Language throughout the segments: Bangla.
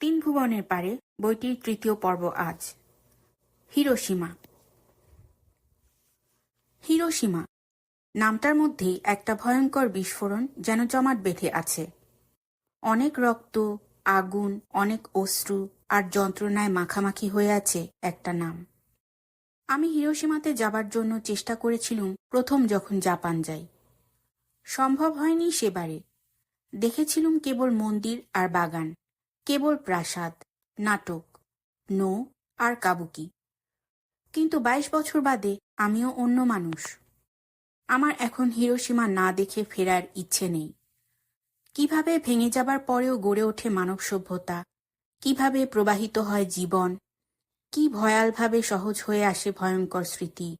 তিন ভুবনের পারে বইটির তৃতীয় পর্ব আজ। হিরোশিমা। হিরোশিমা নামটার মধ্যেই একটা ভয়ঙ্কর বিস্ফোরণ যেন জমাট বেঁধে আছে। অনেক রক্ত, আগুন, অনেক অশ্রু আর যন্ত্রণায় মাখামাখি হয়ে আছে একটা নাম। আমি হিরোশিমাতে যাবার জন্য চেষ্টা করেছিলুম প্রথম যখন জাপান যাই। সম্ভব হয়নি সেবারে। দেখেছিলুম কেবল মন্দির আর বাগান, কেবল প্রাসাদ, নাটক, নৌ আর কাবুকি। কিন্তু ২২ বছর বাদে আমিও অন্য মানুষ। আমার এখন হিরোশিমা না দেখে ফেরার ইচ্ছে নেই। কিভাবে ভেঙে যাবার পরেও গড়ে ওঠে মানব সভ্যতা, কিভাবে প্রবাহিত হয় জীবন, কি ভয়ালভাবে সহজ হয়ে আসে ভয়ঙ্কর স্মৃতি,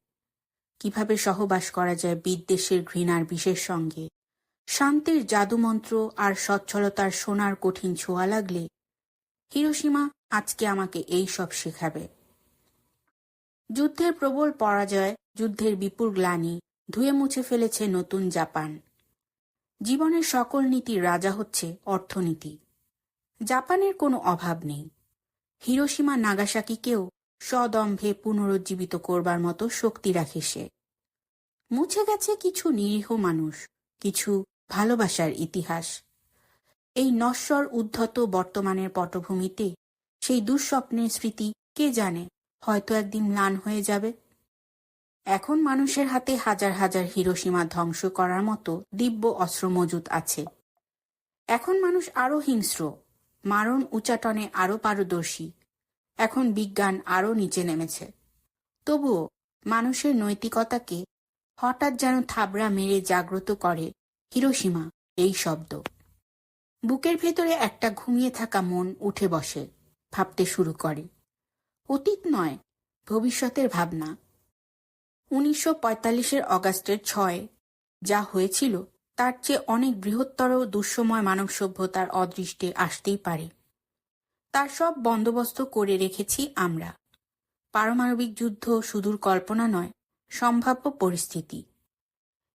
কিভাবে সহবাস করা যায় বিদ্বেষের ঘৃণার বিষের সঙ্গে, শান্তির জাদুমন্ত্র আর সচ্ছলতার সোনার কঠিন ছোঁয়া লাগলে হিরোশিমা আজকে আমাকে এই সব শেখাবে। যুদ্ধের প্রবল পরাজয়, যুদ্ধের বিপুল গ্লানি ধুয়ে মুছে ফেলেছে নতুন জাপান। জীবনের সকল নীতির রাজা হচ্ছে অর্থনীতি। জাপানের কোনো অভাব নেই। হিরোশিমা নাগাসাকিকেও সদম্ভে পুনরুজ্জীবিত করবার মতো শক্তি রাখে সে। মুছে গেছে কিছু নিরীহ মানুষ, কিছু ভালোবাসার ইতিহাস। এই নশ্বর উদ্ধত বর্তমানের পটভূমিতে সেই দুঃস্বপ্নের স্মৃতি কে জানে হয়তো একদিন ম্লান হয়ে যাবে। এখন মানুষের হাতে হাজার হাজার হিরোশিমা ধ্বংস করার মতো দিব্য অস্ত্র মজুত আছে। এখন মানুষ আরও হিংস্র, মারণ উচ্চাটনে আরও পারদর্শী। এখন বিজ্ঞান আরও নিচে নেমেছে। তবুও মানুষের নৈতিকতাকে হঠাৎ যেন থাবড়া মেরে জাগ্রত করে হিরোশিমা এই শব্দ। বুকের ভেতরে একটা ঘুমিয়ে থাকা মন উঠে বসে, ভাবতে শুরু করে। অতীত নয়, ভবিষ্যতের ভাবনা। ১৯৪৫ অগাস্টের ৬ যা হয়েছিল তার চেয়ে অনেক বৃহত্তর দুঃসময় মানব সভ্যতার অদৃষ্টে আসতেই পারে। তার সব বন্দোবস্ত করে রেখেছি আমরা। পারমাণবিক যুদ্ধ সুদূর কল্পনা নয়, সম্ভাব্য পরিস্থিতি।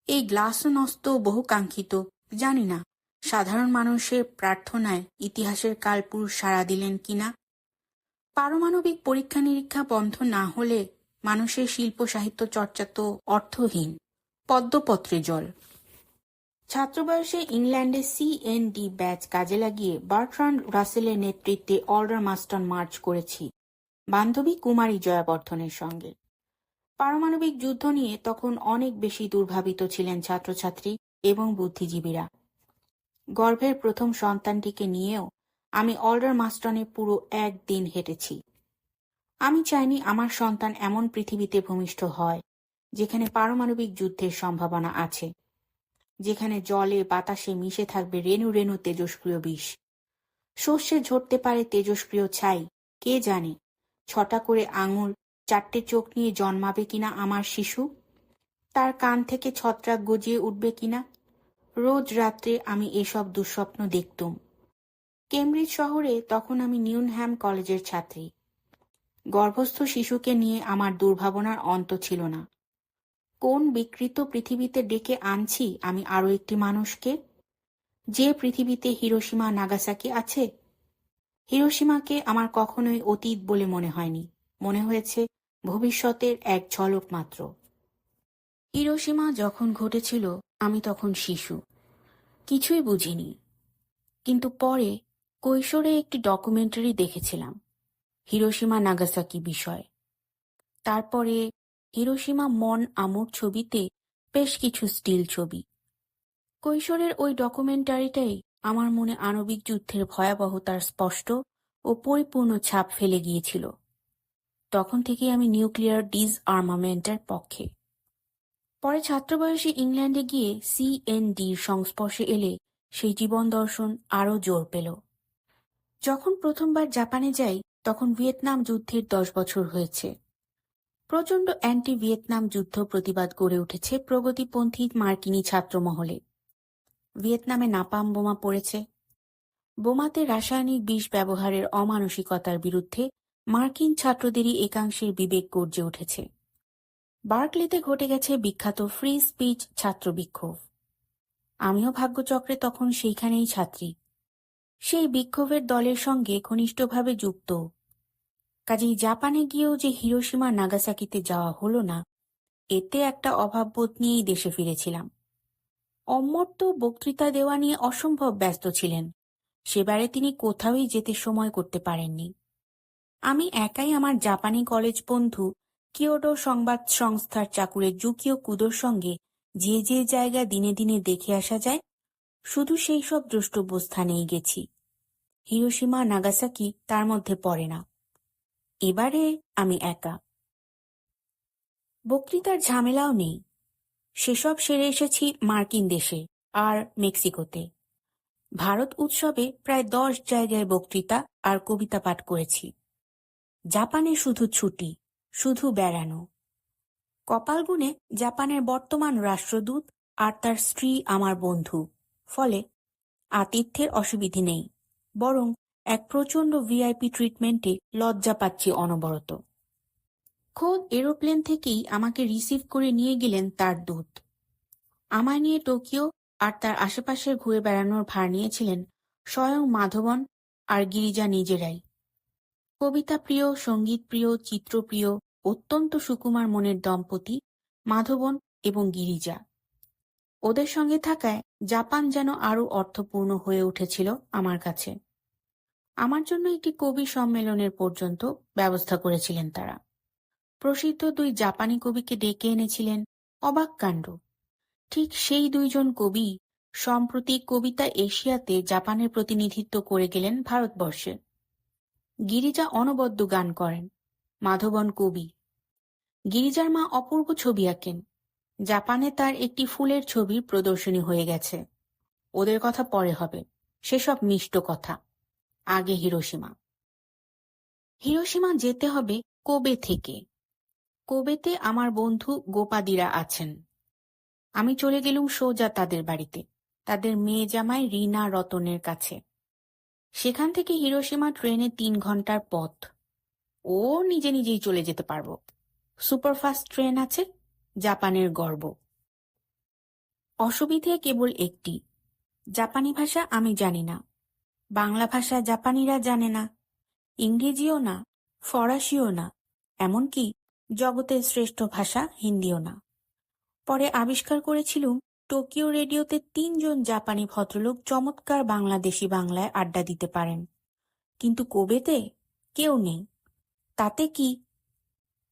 এই গ্লাসনস্ত বহুকাঙ্ক্ষিত, জানি না সাধারণ মানুষের প্রার্থনায় ইতিহাসের কালপুরুষ সাড়া দিলেন কিনা। পারমাণবিক পরীক্ষা নিরীক্ষা বন্ধ না হলে মানুষের শিল্প সাহিত্য চর্চা তো অর্থহীন, পদ্মপত্রে জল। ছাত্রবয়সে ইংল্যান্ডে CND ব্যাচ কাজে লাগিয়ে বার্ট্রান্ড রাসেলের নেতৃত্বে অলডারমাস্টন মার্চ করেছি বান্ধবী কুমারী জয়াবর্ধনের সঙ্গে। পারমাণবিক যুদ্ধ নিয়ে তখন অনেক বেশি দুর্ভাবিত ছিলেন ছাত্রছাত্রী এবং বুদ্ধিজীবীরা। গর্ভের প্রথম সন্তানটিকে নিয়েও আমি অলডারমাস্টনে পুরো একদিন হেঁটেছি। আমি চাইনি আমার সন্তান এমন পৃথিবীতে ভূমিষ্ঠ হয় যেখানে পারমাণবিক যুদ্ধের সম্ভাবনা আছে, যেখানে জলে বাতাসে মিশে থাকবে রেণু রেণু তেজস্ক্রিয় বিষ। শস্যে ঝরতে পারে তেজস্ক্রিয় ছাই, কে জানে ৬টা করে আঙুল, ৪টে চোখ নিয়ে জন্মাবে কিনা আমার শিশু, তার কান থেকে ছত্রাক গজিয়ে উঠবে কিনা। রোজ রাত্রে আমি এসব দুঃস্বপ্ন দেখতুম। কেমব্রিজ শহরে তখন আমি নিউনহ্যাম কলেজের ছাত্রী। গর্ভস্থ শিশুকে নিয়ে আমার দুর্ভাবনার অন্ত ছিল না। কোন বিকৃত পৃথিবীতে ডেকে আনছি আমি আরও একটি মানুষকে, যে পৃথিবীতে হিরোশিমা নাগাসাকি আছে। হিরোশিমাকে আমার কখনোই অতীত বলে মনে হয়নি, মনে হয়েছে ভবিষ্যতের এক ঝলক মাত্র। হিরোশিমা যখন ঘটেছিল আমি তখন শিশু, কিছুই বুঝিনি। কিন্তু পরে কৈশোরে একটি ডকুমেন্টারি দেখেছিলাম হিরোশিমা নাগাসাকি বিষয়। তারপরে হিরোশিমা মন আমুর ছবিতে বেশ কিছু স্টিল ছবি। কৈশোরের ওই ডকুমেন্টারিটাই আমার মনে আণবিক যুদ্ধের ভয়াবহতার স্পষ্ট ও পরিপূর্ণ ছাপ ফেলে গিয়েছিল। তখন থেকেই আমি নিউক্লিয়ার ডিসআর্মামেন্টের পক্ষে। পরে ছাত্রবয়সে ইংল্যান্ডে গিয়ে CNDর সংস্পর্শে এলে সেই জীবন দর্শন আরও জোর পেল। যখন প্রথমবার জাপানে যাই তখন ভিয়েতনাম যুদ্ধের 10 বছর হয়েছে। প্রচণ্ড অ্যান্টি ভিয়েতনাম যুদ্ধ প্রতিবাদ গড়ে উঠেছে প্রগতিপন্থী মার্কিনী ছাত্রমহলে। ভিয়েতনামে নাপাম বোমা পড়েছে। বোমাতে রাসায়নিক বিষ ব্যবহারের অমানসিকতার বিরুদ্ধে মার্কিন ছাত্রদেরই একাংশের বিবেক গর্জে উঠেছে। বার্কলিতে ঘটে গেছে বিখ্যাত ফ্রি স্পিচ ছাত্র বিক্ষোভ। আমিও ভাগ্যচক্রে তখন সেইখানেই ছাত্রী। সেই বিক্ষোভের দলের সঙ্গে ঘনিষ্ঠভাবে যুক্ত। কাজেই জাপানে গিয়েও যে হিরোশিমা নাগাসাকিতে যাওয়া হলো না, এতে একটা অভাববোধ নিয়েই দেশে ফিরেছিলাম। অমর্ত্য বক্তৃতা দেওয়া নিয়ে অসম্ভব ব্যস্ত ছিলেন। সেবারে তিনি কোথাওই যেতে সময় করতে পারেননি। আমি একাই আমার জাপানি কলেজ বন্ধু কিয়োটো সংবাদ সংস্থার চাকুরে জুকিও কুদোর সঙ্গে যে যে জায়গা দিনে দিনে দেখে আসা যায়, শুধু সেই সব দ্রষ্টব্য স্থানেই গেছি। হিরোশিমা নাগাসাকি তার মধ্যে পড়ে না। এবারে আমি একা। বক্তৃতার ঝামেলাও নেই। সেসব সেরে এসেছি মার্কিন দেশে আর মেক্সিকোতে। ভারত উৎসবে প্রায় 10 জায়গায় বক্তৃতা আর কবিতা পাঠ করেছি। জাপানে শুধু ছুটি, শুধু বেড়ানো। কপাল গুনে জাপানের বর্তমান রাষ্ট্রদূত আর তার স্ত্রী আমার বন্ধু, ফলে আতিথ্যের অসুবিধে নেই, বরং এক প্রচণ্ড ভিআইপি ট্রিটমেন্টে লজ্জা পাচ্ছি অনবরত। খোদ এরোপ্লেন থেকেই আমাকে রিসিভ করে নিয়ে গেলেন তার দূত। আমায় নিয়ে টোকিও আর তার আশেপাশে ঘুরে বেড়ানোর ভার নিয়েছিলেন স্বয়ং মাধবন আর গিরিজা নিজেরাই। কবিতা প্রিয়, সঙ্গীত প্রিয়, চিত্রপ্রিয়, অত্যন্ত সুকুমার মনের দম্পতি মাধবন এবং গিরিজা। ওদের সঙ্গে থাকায় জাপান যেন আরো অর্থপূর্ণ হয়ে উঠেছিল আমার কাছে। আমার জন্য একটি কবি সম্মেলনের পর্যন্ত ব্যবস্থা করেছিলেন তারা। প্রসিদ্ধ 2 জাপানি কবিকে ডেকে এনেছিলেন। অবাক কাণ্ড, ঠিক সেই 2 জন কবি সম্প্রতি কবিতা এশিয়াতে জাপানের প্রতিনিধিত্ব করে গেলেন ভারতবর্ষে। গিরিজা অনবদ্য গান করেন, মাধবন কবি। গিরিজার মা অপূর্ব ছবি আঁকেন। জাপানে তার একটি ফুলের ছবির প্রদর্শনী হয়ে গেছে। ওদের কথা পরে হবে, সেসব মিষ্ট কথা। আগে হিরোশিমা। হিরোশিমা যেতে হবে কোবে থেকে। কোবেতে আমার বন্ধু গোপাদিরা আছেন। আমি চলে গেলুম সোজা তাদের বাড়িতে, তাদের মেয়ে জামাই রিনা রতনের কাছে। সেখান থেকে হিরোশিমা ট্রেনে 3 ঘন্টার পথ। ও নিজে নিজেই চলে যেতে পারবো। সুপারফাস্ট ট্রেন আছে, জাপানের গর্ব। অসুবিধে কেবল একটি, জাপানি ভাষা আমি জানি না, বাংলা ভাষা জাপানিরা জানে না, ইংরেজিও না, ফরাসিও না, এমনকি জগতের শ্রেষ্ঠ ভাষা হিন্দিও না। পরে আবিষ্কার করেছিলুম টোকিও রেডিওতে 3 জন জাপানি ভদ্রলোক চমৎকার বাংলাদেশি বাংলায় আড্ডা দিতে পারেন, কিন্তু কোবেতে কেউ নেই। তাতে কি,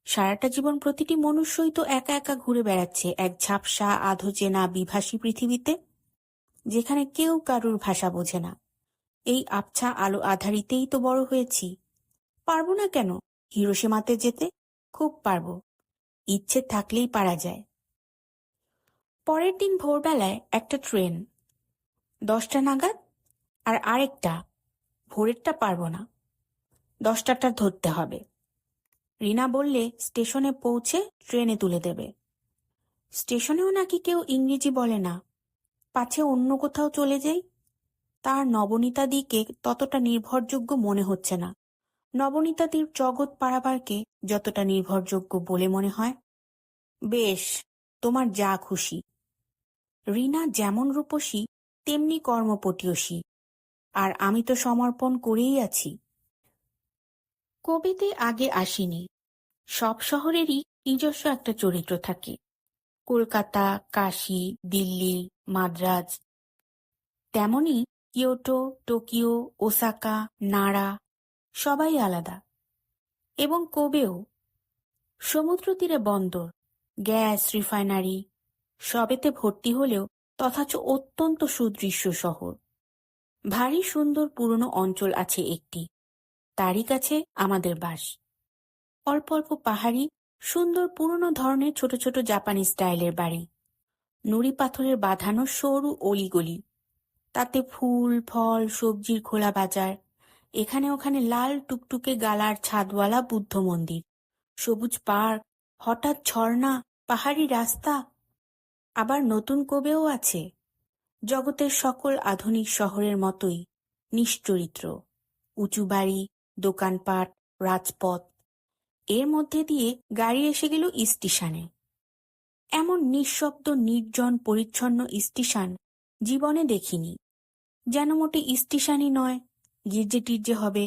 সারাটা জীবন প্রতিটি মনুষ্যই তো একা একা ঘুরে বেড়াচ্ছে এক ঝাপসা আধো চেনা বিভাষী পৃথিবীতে, যেখানে কেউ কারুর ভাষা বোঝে না। এই আবছা আলো আধারিতেই তো বড় হয়েছি। পারবো না কেন হিরোশিমাতে যেতে? খুব পারবো, ইচ্ছে থাকলেই পারা যায়। পরের দিন ভোরবেলায় একটা ট্রেন, 10টা নাগাদ, আর আরেকটা, ভোরেরটা পারবো না, 10টাটা ধরতে হবে। রিনা বললে স্টেশনে পৌঁছে ট্রেনে তুলে দেবে। স্টেশনেও নাকি কেউ ইংরেজি বলে না, পাছে অন্য কোথাও চলে যাই। তার নবনীতাদিকে ততটা নির্ভরযোগ্য মনে হচ্ছে না, নবনীতাদির জগৎ পাড়াবারকে যতটা নির্ভরযোগ্য বলে মনে হয়। বেশ, তোমার যা খুশি। রিনা যেমন রূপসী তেমনি কর্মপটীয়সী, আর আমি তো সমর্পণ করেই আছি। কবিতে আগে আসিনি। সব শহরেরই নিজস্ব একটা চরিত্র থাকে। কলকাতা, কাশী, দিল্লি, মাদ্রাজ, তেমনি কিয়োটো, টোকিও, ওসাকা, নারা, সবাই আলাদা। এবং কোবেও। সমুদ্র তীরে বন্দর, গ্যাস রিফাইনারি, সবেতে ভর্তি হলেও তথাচ অত্যন্ত সুদৃশ্য শহর। ভারী সুন্দর পুরনো অঞ্চল আছে একটি, তারই কাছে আমাদের বাস। অল্প অল্প পাহাড়ি সুন্দর পুরনো ধরনের ছোট ছোট জাপানি স্টাইলের বাড়ি, নুড়ি পাথরের বাঁধানো সরু অলিগলি, তাতে ফুল ফল সবজির খোলা বাজার, এখানে ওখানে লাল টুকটুকে গালার ছাদওয়ালা বুদ্ধ মন্দির, সবুজ পার্ক, হঠাৎ ঝর্ণা, পাহাড়ি রাস্তা। আবার নতুন কোবেও আছে, জগতের সকল আধুনিক শহরের মতোই নিশ্চরিত্র, উঁচু বাড়ি, দোকানপাট, রাজপথ। এর মধ্যে দিয়ে গাড়ি এসে গেল স্টেশনে। এমন নিঃশব্দ নির্জন পরিচ্ছন্ন স্টেশন জীবনে দেখিনি। যেন মোটে স্টেশনই নয়, গির্জে টির্জে হবে,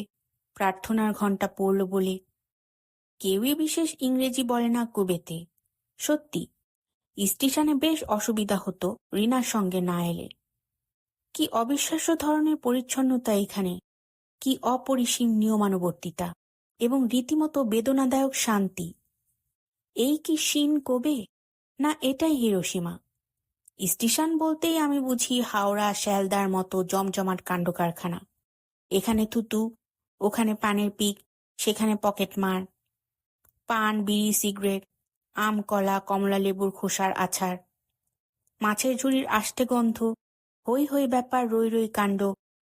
প্রার্থনার ঘণ্টা পড়ল বলে। কেউই বিশেষ ইংরেজি বলে না কুবেতে। সত্যি স্টেশনে বেশ অসুবিধা হতো রিনার সঙ্গে না এলে। কি অবিশ্বাস্য ধরনের পরিচ্ছন্নতা এখানে, কি অপরিসীম নিয়মানুবর্তিতা এবং রীতিমতো বেদনাদায়ক শান্তি। এই কি শিন কোবে, না এটাই হিরোশিমা? স্টেশন বলতেই আমি বুঝি হাওড়া শ্যালদার মতো জমজমাট কাণ্ড কারখানা। এখানে থুতু, ওখানে পানের পিক, সেখানে পকেট মার, পান, বিড়ি, সিগারেট, আম, কলা, কমলা লেবুর খোসার আছাড়, মাছের ঝুড়ির আষ্টে গন্ধ, হই হই ব্যাপার, রই রই কাণ্ড,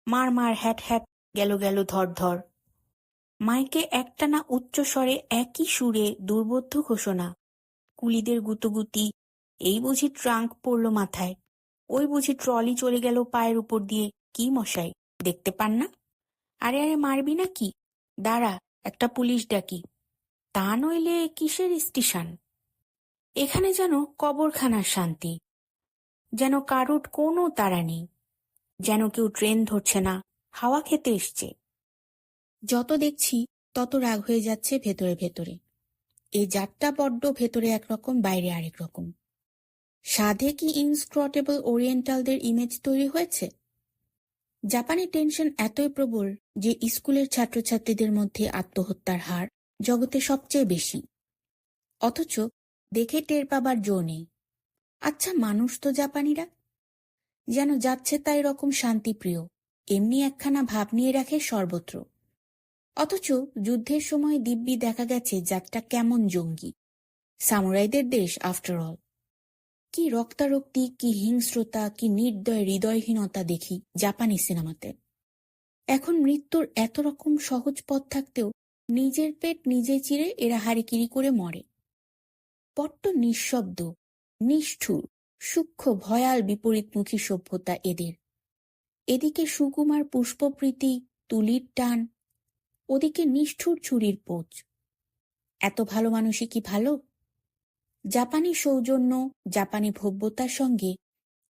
মার মার, হ্যাট হ্যাট, গেল গেল, ধর ধর। মাইকে একটানা উচ্চ স্বরে একই সুরে দুর্বোধ্য ঘোষণা, কুলিদের গুতোগুতি, এই বুঝি ট্রাঙ্ক পড়ল মাথায়, ওই বুঝি ট্রলি চলে গেল পায়ের উপর দিয়ে। কি মশাই, দেখতে পান না? আরে আরে, মারবি না কি? দাঁড়া, একটা পুলিশ ডাকি। তা নইলে কিসের স্টেশন? এখানে যেন কবরখানার শান্তি, যেন কারুর কোনো তাড়া নেই, যেন কেউ ট্রেন ধরছে না, হাওয়া খেতে এসছে। যত দেখছি তত রাগ হয়ে যাচ্ছে ভেতরে ভেতরে। এই জাতটা বড্ড ভেতরে একরকম, বাইরে আরেক রকম। সাধে কি ইনস্ক্রটেবল ওরিয়েন্টালদের ইমেজ তৈরি হয়েছে? জাপানি টেনশন এতই প্রবল যে স্কুলের ছাত্রছাত্রীদের মধ্যে আত্মহত্যার হার জগতে সবচেয়ে বেশি। অথচ দেখে টের পাবার জো নেই। আচ্ছা, মানুষ তো জাপানিরা যেন যাচ্ছে তাই রকম শান্তিপ্রিয়, এমনি একখানা ভাব নিয়ে রাখে সর্বত্র। অথচ যুদ্ধের সময় দিব্যি দেখা গেছে জাতটা কেমন জঙ্গি। সামুরাইদের দেশ আফটার অল। কি রক্তারক্তি, কি হিংস্রতা, কি নির্দয় হৃদয়হীনতা দেখি জাপানি সিনেমাতে। এখন মৃত্যুর এত রকম সহজ পথ থাকতেও নিজের পেট নিজে চিরে এরা হারিকিরি করে মরে। বড্ড নিঃশব্দ, নিষ্ঠুর, সূক্ষ্ম, ভয়াল বিপরীতমুখী সভ্যতা এদের। এদিকে সুকুমার পুষ্পপ্রীতি, তুলির টান, ওদিকে নিষ্ঠুর ছুরির পোঁচ। এত ভালো মানুষই কি ভালো? জাপানি সৌজন্য, জাপানি ভব্যতার সঙ্গে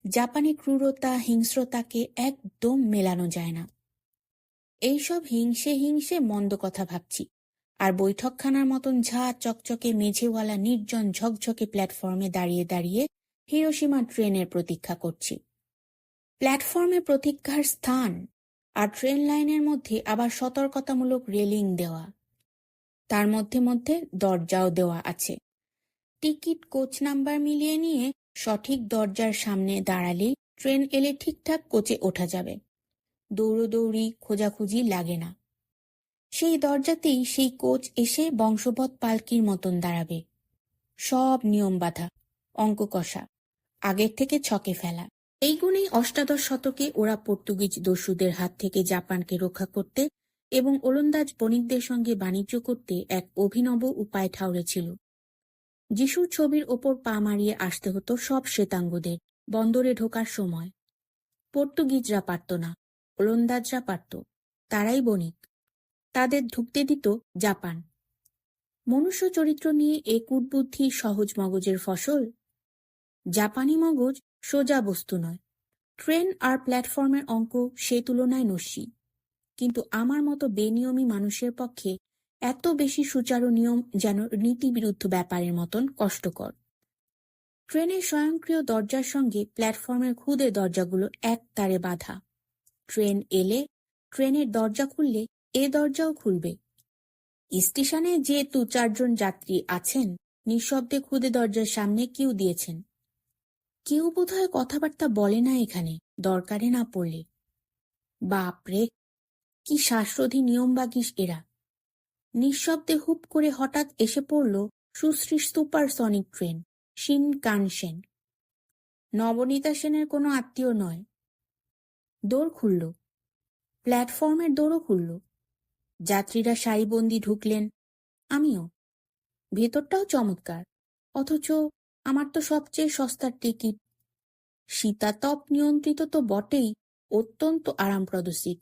জাপানি ক্রূরতা, হিংস্রতাকে একদম মেলানো যায় না। এইসব হিংসে হিংসে মন্দ কথা ভাবছি, আর বৈঠকখানার মতন ঝা চকচকে মেঝেওয়ালা নির্জন ঝকঝকে প্ল্যাটফর্মে দাঁড়িয়ে দাঁড়িয়ে হিরোশিমা ট্রেনের প্রতীক্ষা করছি। প্ল্যাটফর্মে প্রতীক্ষার স্থান, আর ট্রেন লাইনের মধ্যে আবার সতর্কতামূলক রেলিং দেওয়া, তার মধ্যে মধ্যে দরজাও দেওয়া আছে। টিকিট, কোচ নাম্বার মিলিয়ে নিয়ে সঠিক দরজার সামনে দাঁড়ালেই ট্রেন এলে ঠিকঠাক কোচে ওঠা যাবে। দৌড়োদৌড়ি, খোঁজাখুঁজি লাগে না। সেই দরজাতেই সেই কোচ এসে বংশবৎ পালকির মতন দাঁড়াবে। সব নিয়ম বাঁধা, অঙ্ক কষা, আগের থেকে ছকে ফেলা। এই গুণেই অষ্টাদশ শতকে ওরা পর্তুগিজ দস্যুদের হাত থেকে জাপানকে রক্ষা করতে এবং ওলন্দাজ বণিকদের সঙ্গে বাণিজ্য করতে এক অভিনব উপায় ঠাউরেছিল। যিশুর ছবির ওপর পা মারিয়ে আসতে হতো সব শ্বেতাঙ্গদের বন্দরে ঢোকার সময়। পর্তুগিজরা পারত না, ওলন্দাজরা পারত, তারাই বণিক। তাদের ঢুকতে দিত জাপান। মনুষ্য চরিত্র নিয়ে এ কূটবুদ্ধি সহজ মগজের ফসল। জাপানি মগজ সোজা বস্তু নয়। ট্রেন আর প্ল্যাটফর্মের অঙ্ক সে তুলনায় নস্যি। কিন্তু আমার মতো বেনিয়মী মানুষের পক্ষে এত বেশি সুচারু নিয়ম যেন নীতিবিরুদ্ধ ব্যাপারের মতন কষ্টকর। ট্রেনের স্বয়ংক্রিয় দরজার সঙ্গে প্ল্যাটফর্মের খুদে দরজাগুলো এক তারে বাঁধা। ট্রেন এলে, ট্রেনের দরজা খুললে এ দরজাও খুলবে। স্টেশনে যে 2-4 জন যাত্রী আছেন, নিঃশব্দে খুদে দরজার সামনে কিউ দিয়েছেন। কেউ বোধহয় কথাবার্তা বলে না এখানে, দরকারে না পড়লে। বাপরে, কি শ্বাসরোধী নিয়মবাগিস এরা! নিঃশব্দে হুপ করে হঠাৎ এসে পড়ল সুশ্রী সুপারসনিক ট্রেন শিনকানসেন। নবনীতা সেনের কোনো আত্মীয় নয়। দোর খুলল, প্ল্যাটফর্মের দোরও খুলল। যাত্রীরা সারিবন্দি ঢুকলেন, আমিও। ভেতরটাও চমৎকার, অথচ আমার তো সবচেয়ে সস্তার টিকিট। শীতাতপ নিয়ন্ত্রিত তো বটেই, অত্যন্ত আরামপ্রদ সিট।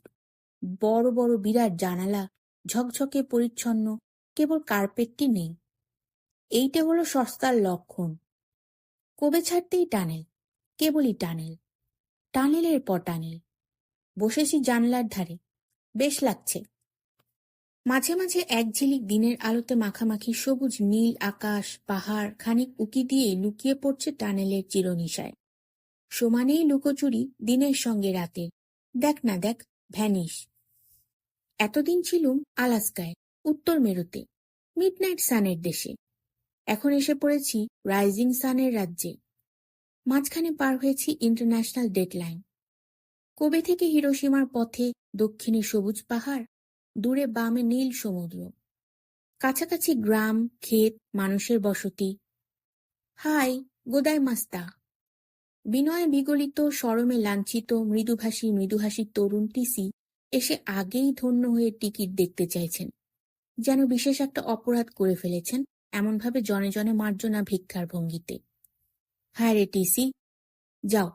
বড় বড় বিরাট জানালা, ঝকঝকে পরিচ্ছন্ন, কেবল কার্পেটটি নেই। এইটা হলো সস্তার লক্ষণ। কবে ছাড়তেই টানেল, কেবলই টানেল, টানেলের পর টানেল। বসেছি জানলার ধারে, বেশ লাগছে। মাঝে মাঝে এক ঝিলিক দিনের আলোতে মাখামাখি সবুজ নীল আকাশ, পাহাড় খানিক উকি দিয়ে লুকিয়ে পড়ছে টানেলের চিরনিশায়। সমানেই লুকোচুরি দিনের সঙ্গে রাতের। দেখ না দেখ, ভ্যানিশ। এতদিন ছিলুম আলাস্কায়, উত্তর মেরুতে, মিডনাইট সানের দেশে। এখন এসে পড়েছি রাইজিং সানের রাজ্যে। মাঝখানে পার হয়েছি ইন্টারন্যাশনাল ডেডলাইন। কোবে থেকে হিরোশিমার পথে দক্ষিণে সবুজ পাহাড়, দূরে বামে নীল সমুদ্র, কাছাকাছি গ্রাম, ক্ষেত, মানুষের বসতি। হাই, গোদাই মাস্তা। বিনয়ে বিগলিত, শরমে লাঞ্ছিত, মৃদুভাষী তরুণ টিসি এসে আগেই ধন্য হয়ে টিকিট দেখতে চাইছেন, যেন বিশেষ একটা অপরাধ করে ফেলেছেন, এমনভাবে জনে জনে মার্জনা ভিক্ষার ভঙ্গিতে। হায় রে টিসি, যাও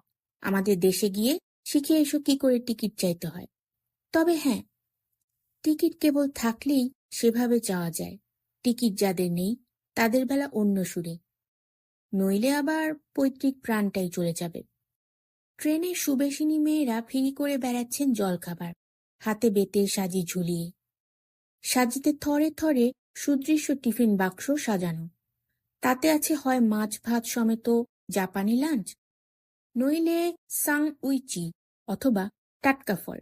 আমাদের দেশে গিয়ে শিখে এসো কি করে টিকিট চাইতে হয়। তবে হ্যাঁ, টিকিট কেবল থাকলেই সেভাবে চাওয়া যায়। টিকিট যাদের নেই তাদের বেলা অন্য সুরে, নইলে আবার পৈতৃক প্রাণটাই চলে যাবে। ট্রেনে সুবেশিনী মেয়েরা ফিরি করে বেড়াচ্ছেন জলখাবার, হাতে বেতের সাজি ঝুলিয়ে। সাজিতে থরে থরে সুদৃশ্য টিফিন বাক্স সাজানো, তাতে আছে হয় মাছ ভাত সমেত জাপানি লাঞ্চ, নইলে সাং উইচি অথবা টাটকা ফল।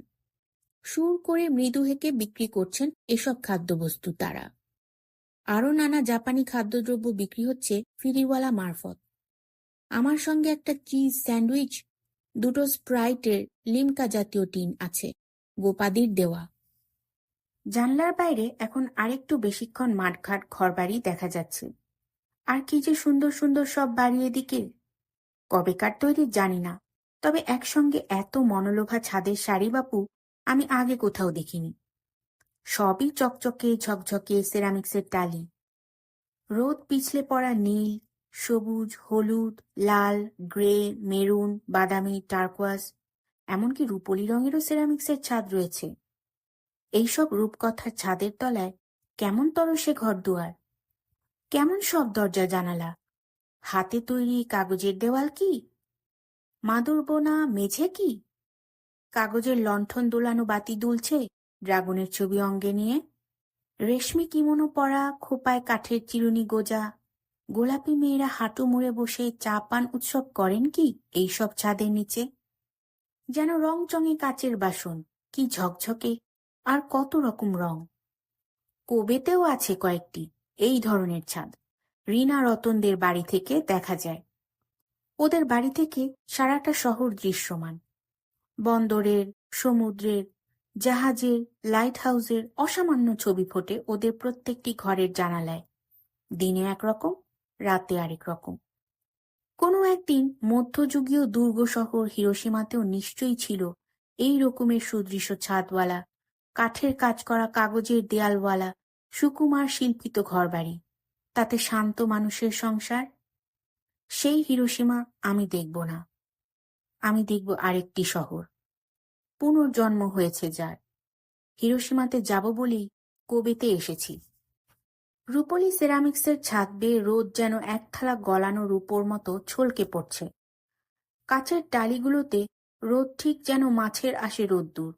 সুর করে মৃদু হেঁকে বিক্রি করছেন এসব খাদ্যবস্তু তারা। আরও নানা জাপানি খাদ্যদ্রব্য বিক্রি হচ্ছে ফিরিওয়ালা মারফত। আমার সঙ্গে একটা চিজ স্যান্ডউইচ, দুটো স্প্রাইটের লিমকা জাতীয় টিন আছে, গোপাদির দেওয়া। জানলার বাইরে এখন আরেকটু বেশিক্ষণ মাঠঘাট ঘরবাড়ি দেখা যাচ্ছে। আর কি যে সুন্দর সুন্দর সব বাড়ি এদিকে। কবেকার তৈরি জানি না, তবে একসঙ্গে এত মনোলোভা ছাদের শাড়ি বাপু আমি আগে কোথাও দেখিনি। সবই চকচকে ঝকঝকে সেরামিক্সের টালি। রোদ পিছলে পড়া নীল, সবুজ, হলুদ, লাল, গ্রে, মেরুন, বাদামি, টার্কোয়াজ, এমনকি রূপলি রঙেরও সেরামিক্সের ছাদ রয়েছে। এইসব রূপকথার ছাদের তলায় কেমন তরসে ঘরদুয়ার, কেমন সব দরজা জানালা। হাতে তৈরি কাগজের দেওয়াল কি, মাদুর বোনা মেঝে কি, কাগজের লণ্ঠন দোলানো বাতি দুলছে ড্রাগনের ছবি অঙ্গে নিয়ে, রেশমি কিমোনো পরা, খোপায় কাঠের চিরুনি গোজা গোলাপি মেয়েরা হাঁটু মুড়ে বসে চা পান উৎসব করেন কি এইসব ছাদের নিচে। যেন রং চঙে কাচের বাসন, কি ঝকঝকে, আর কত রকম রং। কোবেতেও আছে কয়েকটি এই ধরনের ছাদ, রিনা রতনদের বাড়ি থেকে দেখা যায়। ওদের বাড়ি থেকে সারাটা শহর দৃশ্যমান। বন্দরের, সমুদ্রের, জাহাজের, লাইট হাউসের অসামান্য ছবি ফোটে ওদের প্রত্যেকটি ঘরের জানালায়। দিনে একরকম, রাতে আরেক রকম। কোনো একদিন মধ্যযুগীয় দুর্গ শহর হিরোশিমাতেও নিশ্চয়ই ছিল এই রকমের সুদৃশ্য ছাদওয়ালা, কাঠের কাজ করা কাগজের দেয়ালওয়ালা, সুকুমার শিল্পিত ঘরবাড়ি, তাতে শান্ত মানুষের সংসার। সেই হিরোশিমা আমি দেখব না, আমি দেখব আরেকটি শহর, পুনর্জন্ম হয়েছে যার। হিরোশিমাতে যাব বলেই কোবেতে এসেছি। রূপলি সেরামিক্সের ছাদ বেয়ে রোদ যেন এক থালা গলানো রূপোর মতো ছলকে পড়ছে। কাচের টালিগুলোতে রোদ ঠিক যেন মাছের আসে রোদ্দুর।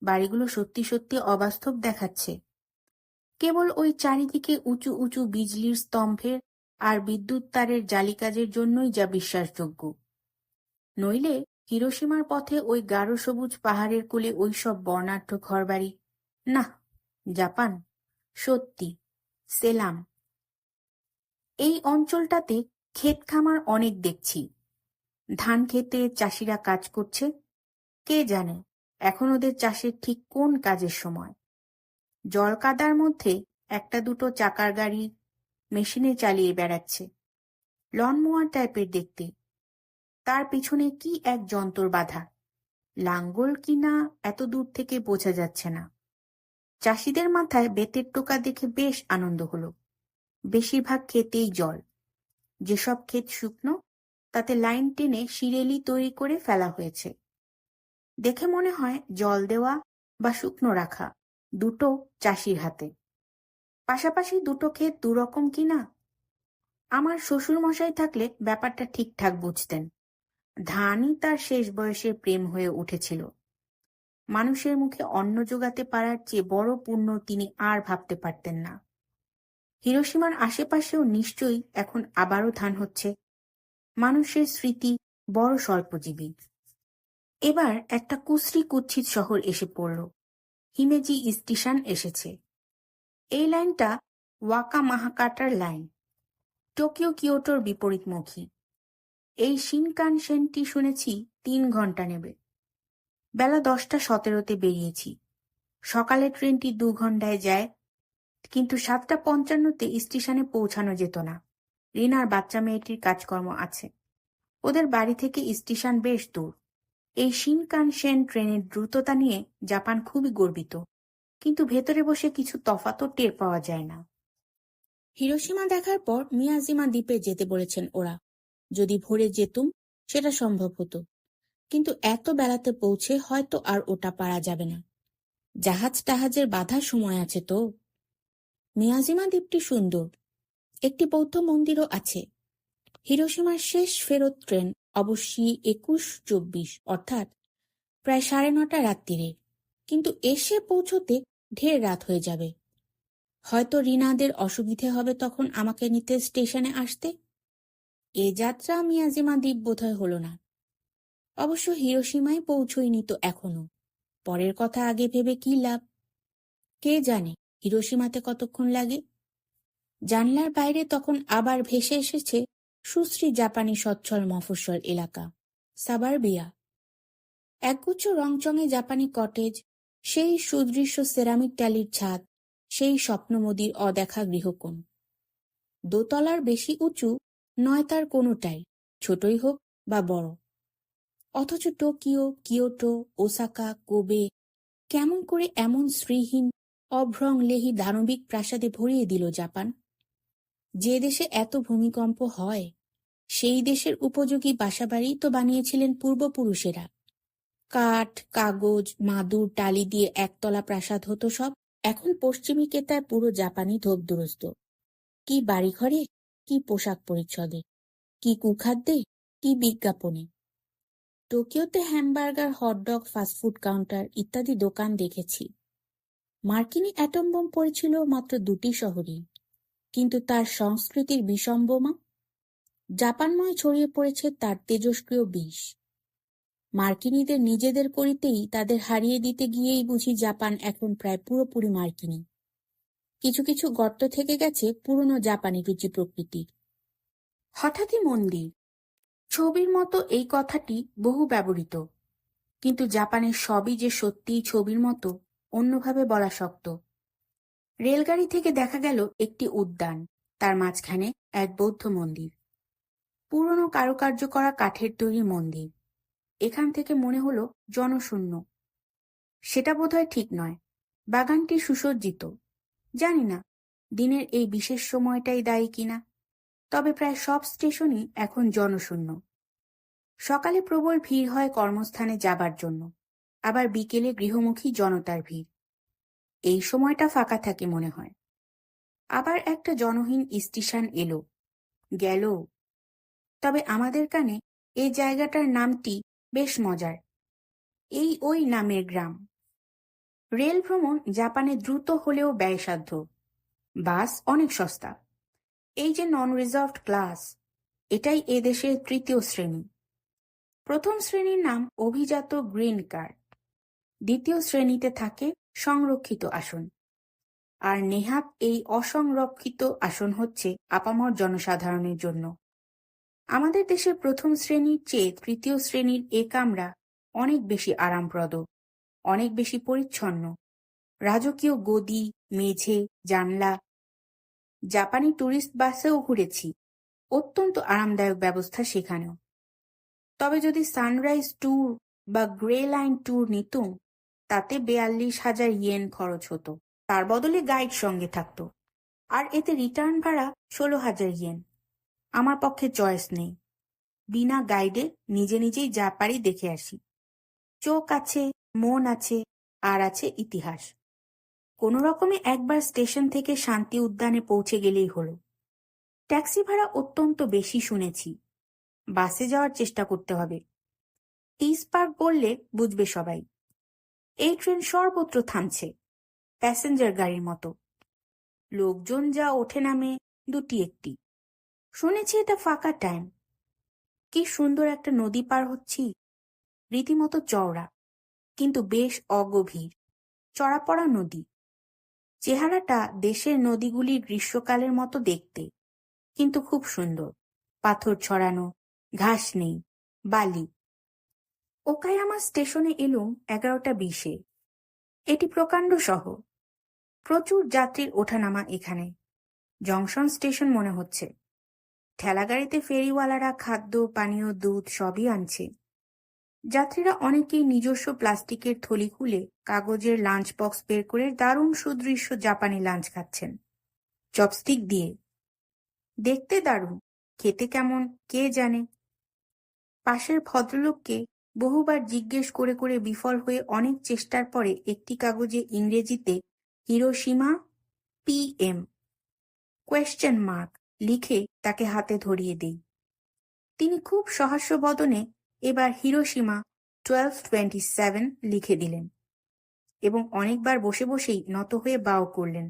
বাড়িগুলো সত্যি সত্যি অবাস্তব দেখাচ্ছে। কেবল ওই চারিদিকে উঁচু উঁচু বিজলির স্তম্ভের আর বিদ্যুৎ তারের জালিকাজের জন্যই যা বিশ্বাসযোগ্য। নইলে হিরোশিমার পথে ওই গাঢ় সবুজ পাহাড়ের কোলে ওই সব বর্ণাঢ্য ঘরবাড়ি, না, জাপান সত্যি সেলাম। এই অঞ্চলটাতে ক্ষেত খামার অনেক দেখছি। ধান খেতে চাষিরা কাজ করছে, কে জানে এখন ওদের চাষের ঠিক কোন কাজের সময়। জল কাদার মধ্যে একটা দুটো চাকার গাড়ি মেশিনে চালিয়ে বেড়াচ্ছে, লন মোয়ার টাইপের দেখতে। তার পিছনে কি এক যন্ত্র বাঁধা, লাঙ্গল কিনা এত দূর থেকে বোঝা যাচ্ছে না। চাষিদের মাথায় বেতের টোকা দেখে বেশ আনন্দ হলো। বেশিরভাগ ক্ষেতেই জল। যেসব ক্ষেত শুকনো তাতে লাইন টেনে সিরেলি তৈরি করে ফেলা হয়েছে। দেখে মনে হয় জল দেওয়া বা শুকনো রাখা দুটো চাষির হাতে। পাশাপাশি দুটো ক্ষেত দুরকম কিনা। আমার শ্বশুর মশাই থাকলে ব্যাপারটা ঠিকঠাক বুঝতেন। ধানই তার শেষ বয়সে প্রেম হয়ে উঠেছিল। মানুষের মুখে অন্ন জোগাতে পারার চেয়ে বড় পুণ্য তিনি আর ভাবতে পারতেন না। হিরোশিমার আশেপাশেও নিশ্চয়ই এখন আবারও ধান হচ্ছে। মানুষের স্মৃতি বড় স্বল্পজীবী। এবার একটা কুশ্রী কুৎসিত শহর এসে পড়ল। হিমেজি স্টেশন এসেছে। এই লাইনটা ওয়াকামাহাকাটার লাইন, টোকিও কিয়োটোর বিপরীতমুখী। এই শিনকানসেনটি শুনেছি 3 ঘন্টা নেবে। বেলা 10টা 17 বেরিয়েছি। সকালের ট্রেনটি 2 ঘন্টায় যায়, কিন্তু 7টা 55 স্টেশনে পৌঁছানো যেত না। রিনার বাচ্চা মেয়েটির কাজকর্ম আছে। ওদের বাড়ি থেকে স্টেশন বেশ দূর। এই শিনকানসেন ট্রেনের দ্রুততা নিয়ে জাপান খুবই গর্বিত, কিন্তু ভেতরে বসে কিছু তফাতও টের পাওয়া যায় না। হিরোশিমা দেখার পর মিয়াজিমা দ্বীপে যেতে বলেছেন ওরা। যদি ভোরে যেতুম সেটা সম্ভব হতো, কিন্তু এত বেলাতে পৌঁছে হয়তো আর ওটা পারা যাবে না। জাহাজ টাহাজের বাধার সময় আছে তো। মিয়াজিমা দ্বীপটি সুন্দর, একটি বৌদ্ধ মন্দিরও আছে। হিরোশিমার শেষ ফেরত ট্রেন অবশ্যই 21:24, অর্থাৎ প্রায় 9:30 রাত্রিরে, কিন্তু এসে পৌঁছতে ঢের রাত হয়ে যাবে। হয়তো রিনাদের অসুবিধে হবে তখন আমাকে নিতে স্টেশনে আসতে। এ যাত্রা মিয়াজিমা দ্বীপ বোধহয় হলো না। অবশ্য হিরোশিমায় পৌঁছইনি তো এখনো। পরের কথা আগে ভেবে কি লাভ? কে জানে হিরোশিমাতে কতক্ষণ লাগে। জানলার বাইরে তখন আবার ভেসে এসেছে সুশ্রী জাপানি সচ্ছল মফস্বল এলাকা, সাবারবিয়া। একগুচ্ছ রংচঙে জাপানি কটেজ, সেই সুদৃশ্য সেরামিক টালির ছাদ, সেই স্বপ্নমদির অদেখা গৃহকোণ। দোতলার বেশি উঁচু নয় তার কোনোটাই, ছোটই হোক বা বড়। অথচ টোকিও, কিয়োটো, ওসাকা, কোবে কেমন করে এমন শ্রীহীন অভ্রংলেহী দানবিক প্রাসাদে ভরিয়ে দিল জাপান। যে দেশে এত ভূমিকম্প হয় সেই দেশের উপযোগী বাসাবাড়ি তো বানিয়েছিলেন পূর্বপুরুষেরা। কাঠ, কাগজ, মাদুর, টালি দিয়ে একতলা প্রাসাদ হতো সব। এখন পশ্চিমী কেতায় পুরো জাপানি ধোপদুরস্ত। কি বাড়িঘরে, কি পোশাক পরিচ্ছদে, কি কুখাদ্যে, কি বিজ্ঞাপনে। টোকিওতে হ্যামবার্গার, হটডগ, ফাস্টফুড কাউন্টার ইত্যাদি দোকান দেখেছি। মার্কিনী অ্যাটম বোম পড়েছিল মাত্র 2টি শহরেই, কিন্তু তার সংস্কৃতির বিষম বোমা জাপানময় ছড়িয়ে পড়েছে তার তেজস্ক্রিয় বিষ। মার্কিনীদের নিজেদের করিতেই তাদের হারিয়ে দিতে গিয়েই বুঝি জাপান এখন প্রায় পুরোপুরি মার্কিনী। কিছু কিছু গর্ত থেকে গেছে পুরনো জাপানি রুচি প্রকৃতির। হঠাৎই মন্দির, ছবির মতো এই কথাটি বহু ব্যবহৃত, কিন্তু জাপানের সবই যে সত্যিই ছবির মতো অন্যভাবে বলা শক্ত। রেলগাড়ি থেকে দেখা গেল একটি উদ্যান, তার মাঝখানে এক বৌদ্ধ মন্দির, পুরনো কারুকার্য করা কাঠের তৈরি মন্দির। এখান থেকে মনে হলো জনশূন্য। সেটা বোধহয় ঠিক নয়। বাগানটি সুসজ্জিত। জানি না দিনের এই বিশেষ সময়টাই দায়ী কিনা, তবে প্রায় সব স্টেশনই এখন জনশূন্য। সকালে প্রবল ভিড় হয় কর্মস্থানে যাবার জন্য, আবার বিকেলে গৃহমুখী জনতার ভিড়। এই সময়টা ফাঁকা থাকে মনে হয়। আবার একটা জনহীন স্টেশন এলো, গেল। তবে আমাদের কানে এই জায়গাটার নামটি বেশ মজার, এই ওই নামের গ্রাম। রেল ভ্রমণ জাপানে দ্রুত হলেও ব্যয়সাধ্য। বাস অনেক সস্তা। এই যে নন রিজার্ভড ক্লাস, এটাই এদেশের 3য় শ্রেণী। প্রথম শ্রেণীর নাম অভিজাত গ্রিন কার্ড, 2য় শ্রেণীতে থাকে সংরক্ষিত আসন, আর নেহাত এই অসংরক্ষিত আসন হচ্ছে আপামর জনসাধারণের জন্য। আমাদের দেশের প্রথম শ্রেণীর চেয়ে 3য় শ্রেণীর এ কামরা অনেক বেশি আরামপ্রদ, অনেক বেশি পরিচ্ছন্ন। রাজকীয় গদি, মেঝে, জানলা। জাপানি ট্যুরিস্ট বাসেও ঘুরেছি, অত্যন্ত আরামদায়ক ব্যবস্থা সেখানেও। তবে যদি সানরাইজ ট্যুর বা গ্রে লাইন ট্যুর নিতুম, তাতে 42,000 ইয়েন খরচ হতো। তার বদলে গাইড সঙ্গে থাকতো, আর এতে রিটার্ন ভাড়া 16,000 ইয়েন। আমার পক্ষে চয়েস নেই। বিনা গাইডে নিজে নিজেই যা পারি দেখে আসি। চোখ আছে, মন আছে, আর আছে ইতিহাস। কোনো রকমে একবার স্টেশন থেকে শান্তি উদ্যানে পৌঁছে গেলেই হলো। ট্যাক্সি ভাড়া অত্যন্ত বেশি শুনেছি। বাসে যাওয়ার চেষ্টা করতে হবে। টিস পার্ক বললে বুঝবে সবাই। এই ট্রেন সর্বত্র থামছে, প্যাসেঞ্জার গাড়ির মতো। লোকজন যা ওঠে নামে দুটি একটি। শুনেছি এটা ফাঁকা টাইম। কি সুন্দর একটা নদী পার হচ্ছি, রীতিমতো চওড়া, কিন্তু বেশ অগভীর, চড়াপড়া নদী। চেহারাটা দেশের নদীগুলির গ্রীষ্মকালের মতো দেখতে, কিন্তু খুব সুন্দর। পাথর ছড়ানো, ঘাস নেই, বালি। ওকায়ামা স্টেশনে এলুম 11:20-এ। এটি প্রকাণ্ড শহর, প্রচুর যাত্রীর ওঠানামা এখানে। জংশন স্টেশন মনে হচ্ছে। ঠেলাগাড়িতে ফেরিওয়ালারা খাদ্য, পানীয়, দুধ সবই আনছে। যাত্রীরা অনেকেই নিজস্ব প্লাস্টিকের থলি খুলে কাগজের লাঞ্চ বক্স বের করে দারুণ সুদৃশ্য জাপানি লাঞ্চ খাচ্ছেন, চপস্টিক দিয়ে। দেখতে দারুণ, খেতে কেমন কে জানে। পাশের ভদ্রলোককে বহুবার জিজ্ঞেস করে করে বিফল হয়ে অনেক চেষ্টার পরে একটি কাগজে ইংরেজিতে হিরোশিমা PM কোয়েশ্চেন মার্ক লিখে তাকে হাতে ধরিয়ে দেই। তিনি খুব সহাস্য বদনে এবার হিরোশিমা 1227 লিখে দিলেন এবং অনেকবার বসে বসেই নত হয়ে বাও করলেন।